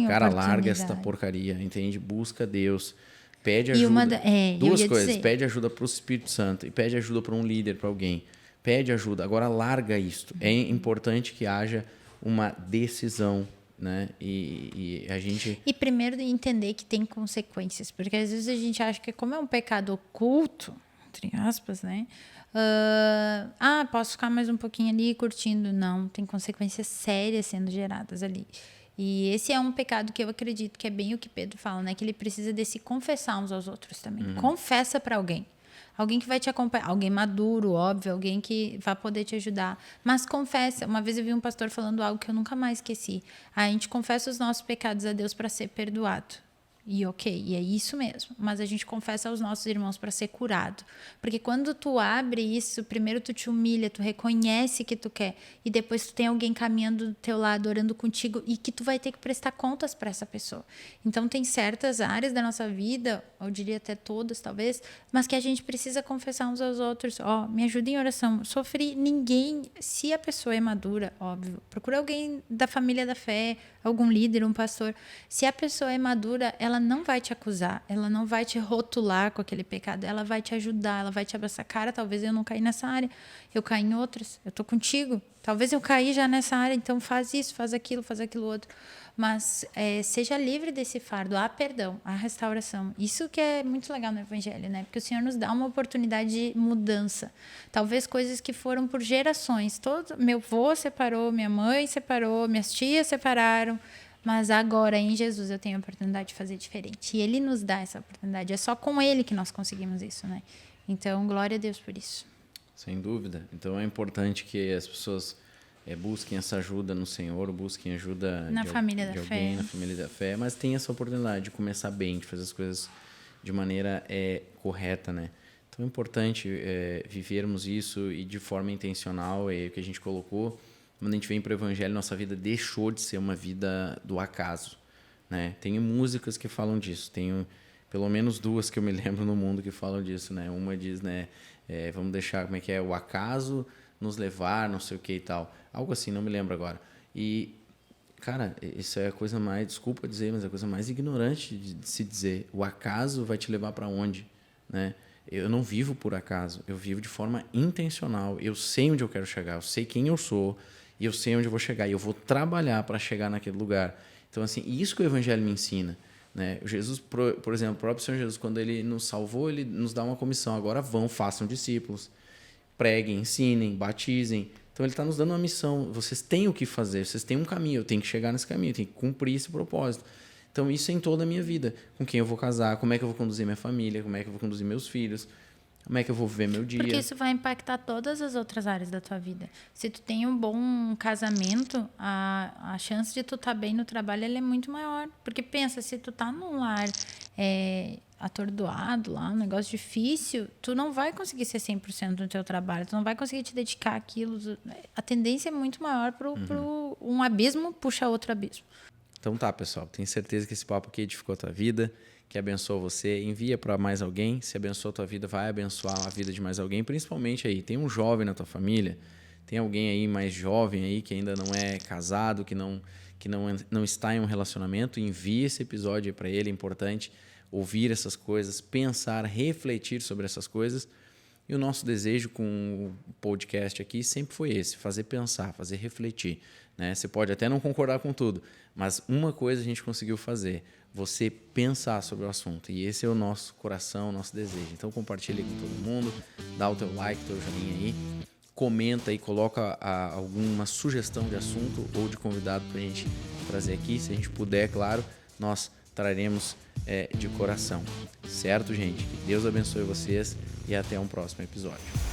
cara, larga esta porcaria, entende? Busca Deus, pede ajuda. Duas coisas, pede ajuda para o Espírito Santo e pede ajuda para um líder, para alguém. Pede ajuda. Agora, larga isto. É importante que haja uma decisão, né? E a gente...
E primeiro entender que tem consequências, porque às vezes a gente acha que como é um pecado oculto, entre aspas, né? Posso ficar mais um pouquinho ali curtindo. Não, tem consequências sérias sendo geradas ali. E esse é um pecado que eu acredito que é bem o que Pedro fala, né? Que ele precisa de se confessar uns aos outros também. Confessa para alguém. Alguém que vai te acompanhar, alguém maduro, óbvio, alguém que vai poder te ajudar. Mas confessa. Uma vez eu vi um pastor falando algo que eu nunca mais esqueci. A gente confessa os nossos pecados a Deus para ser perdoado. E ok, e é isso mesmo. Mas a gente confessa aos nossos irmãos para ser curado. Porque quando tu abre isso, primeiro tu te humilha, tu reconhece que tu quer. E depois tu tem alguém caminhando do teu lado, orando contigo. E que tu vai ter que prestar contas para essa pessoa. Então tem certas áreas da nossa vida, eu diria até todas talvez, mas que a gente precisa confessar uns aos outros. Ó, me ajuda em oração. Sofri ninguém, se a pessoa é madura, óbvio. Procura alguém da família da fé, algum líder, um pastor. Se a pessoa é madura, ela não vai te acusar, ela não vai te rotular com aquele pecado, ela vai te ajudar, ela vai te abraçar. Cara, talvez eu não caí nessa área, eu caí em outras, eu tô contigo. Talvez eu caí já nessa área, então faz isso, faz aquilo outro. Mas seja livre desse fardo. Há perdão, há restauração. Isso que é muito legal no Evangelho, né? Porque o Senhor nos dá uma oportunidade de mudança. Talvez coisas que foram por gerações. Meu avô separou, minha mãe separou, minhas tias separaram. Mas agora, em Jesus, eu tenho a oportunidade de fazer diferente. E Ele nos dá essa oportunidade. É só com Ele que nós conseguimos isso, né? Então, glória a Deus por isso.
Sem dúvida. Então, é importante que as pessoas busquem essa ajuda no Senhor, busquem ajuda
na família
de
da
alguém,
fé.
na família da fé, mas tem essa oportunidade de começar bem, de fazer as coisas de maneira correta, né? Então, é importante vivermos isso e de forma intencional, o que a gente colocou. Quando a gente vem para o Evangelho, nossa vida deixou de ser uma vida do acaso, né? Tem músicas que falam disso, tenho pelo menos 2 que eu me lembro no mundo que falam disso, né? Uma diz, né, vamos deixar, como é que é, o acaso nos levar, não sei o que e tal, algo assim, não me lembro agora. E, cara, isso é a coisa mais, desculpa dizer, mas é a coisa mais ignorante de se dizer. O acaso vai te levar para onde, né? Eu não vivo por acaso, eu vivo de forma intencional. Eu sei onde eu quero chegar, eu sei quem eu sou e eu sei onde eu vou chegar. E eu vou trabalhar para chegar naquele lugar. Então, assim, isso que o Evangelho me ensina, né? Jesus, por exemplo, o próprio Senhor Jesus, quando Ele nos salvou, Ele nos dá uma comissão. Agora vão, façam discípulos, preguem, ensinem, batizem. Então, Ele está nos dando uma missão. Vocês têm o que fazer, vocês têm um caminho. Eu tenho que chegar nesse caminho, eu tenho que cumprir esse propósito. Então, isso é em toda a minha vida. Com quem eu vou casar, como é que eu vou conduzir minha família, como é que eu vou conduzir meus filhos, como é que eu vou viver meu dia.
Porque isso vai impactar todas as outras áreas da tua vida. Se tu tem um bom casamento, a chance de tu estar bem no trabalho ela é muito maior. Porque pensa, se tu tá num lar atordoado lá, um negócio difícil, tu não vai conseguir ser 100% no teu trabalho, tu não vai conseguir te dedicar àquilo. A tendência é muito maior pro um abismo puxa outro abismo.
Então tá, pessoal, tenho certeza que esse papo aqui edificou a tua vida, que abençoou você, envia para mais alguém, se abençoou a tua vida, vai abençoar a vida de mais alguém, principalmente aí, tem um jovem na tua família, tem alguém aí mais jovem aí que ainda não é casado, que não está em um relacionamento, envia esse episódio para ele, é importante ouvir essas coisas, pensar, refletir sobre essas coisas. E o nosso desejo com o podcast aqui sempre foi esse, fazer pensar, fazer refletir, né? Você pode até não concordar com tudo, mas uma coisa a gente conseguiu fazer, você pensar sobre o assunto. E esse é o nosso coração, o nosso desejo. Então compartilha com todo mundo, dá o teu like, teu joinha aí, comenta e coloca alguma sugestão de assunto ou de convidado para a gente trazer aqui. Se a gente puder, claro, nós traremos de coração. Certo, gente? Que Deus abençoe vocês e até um próximo episódio.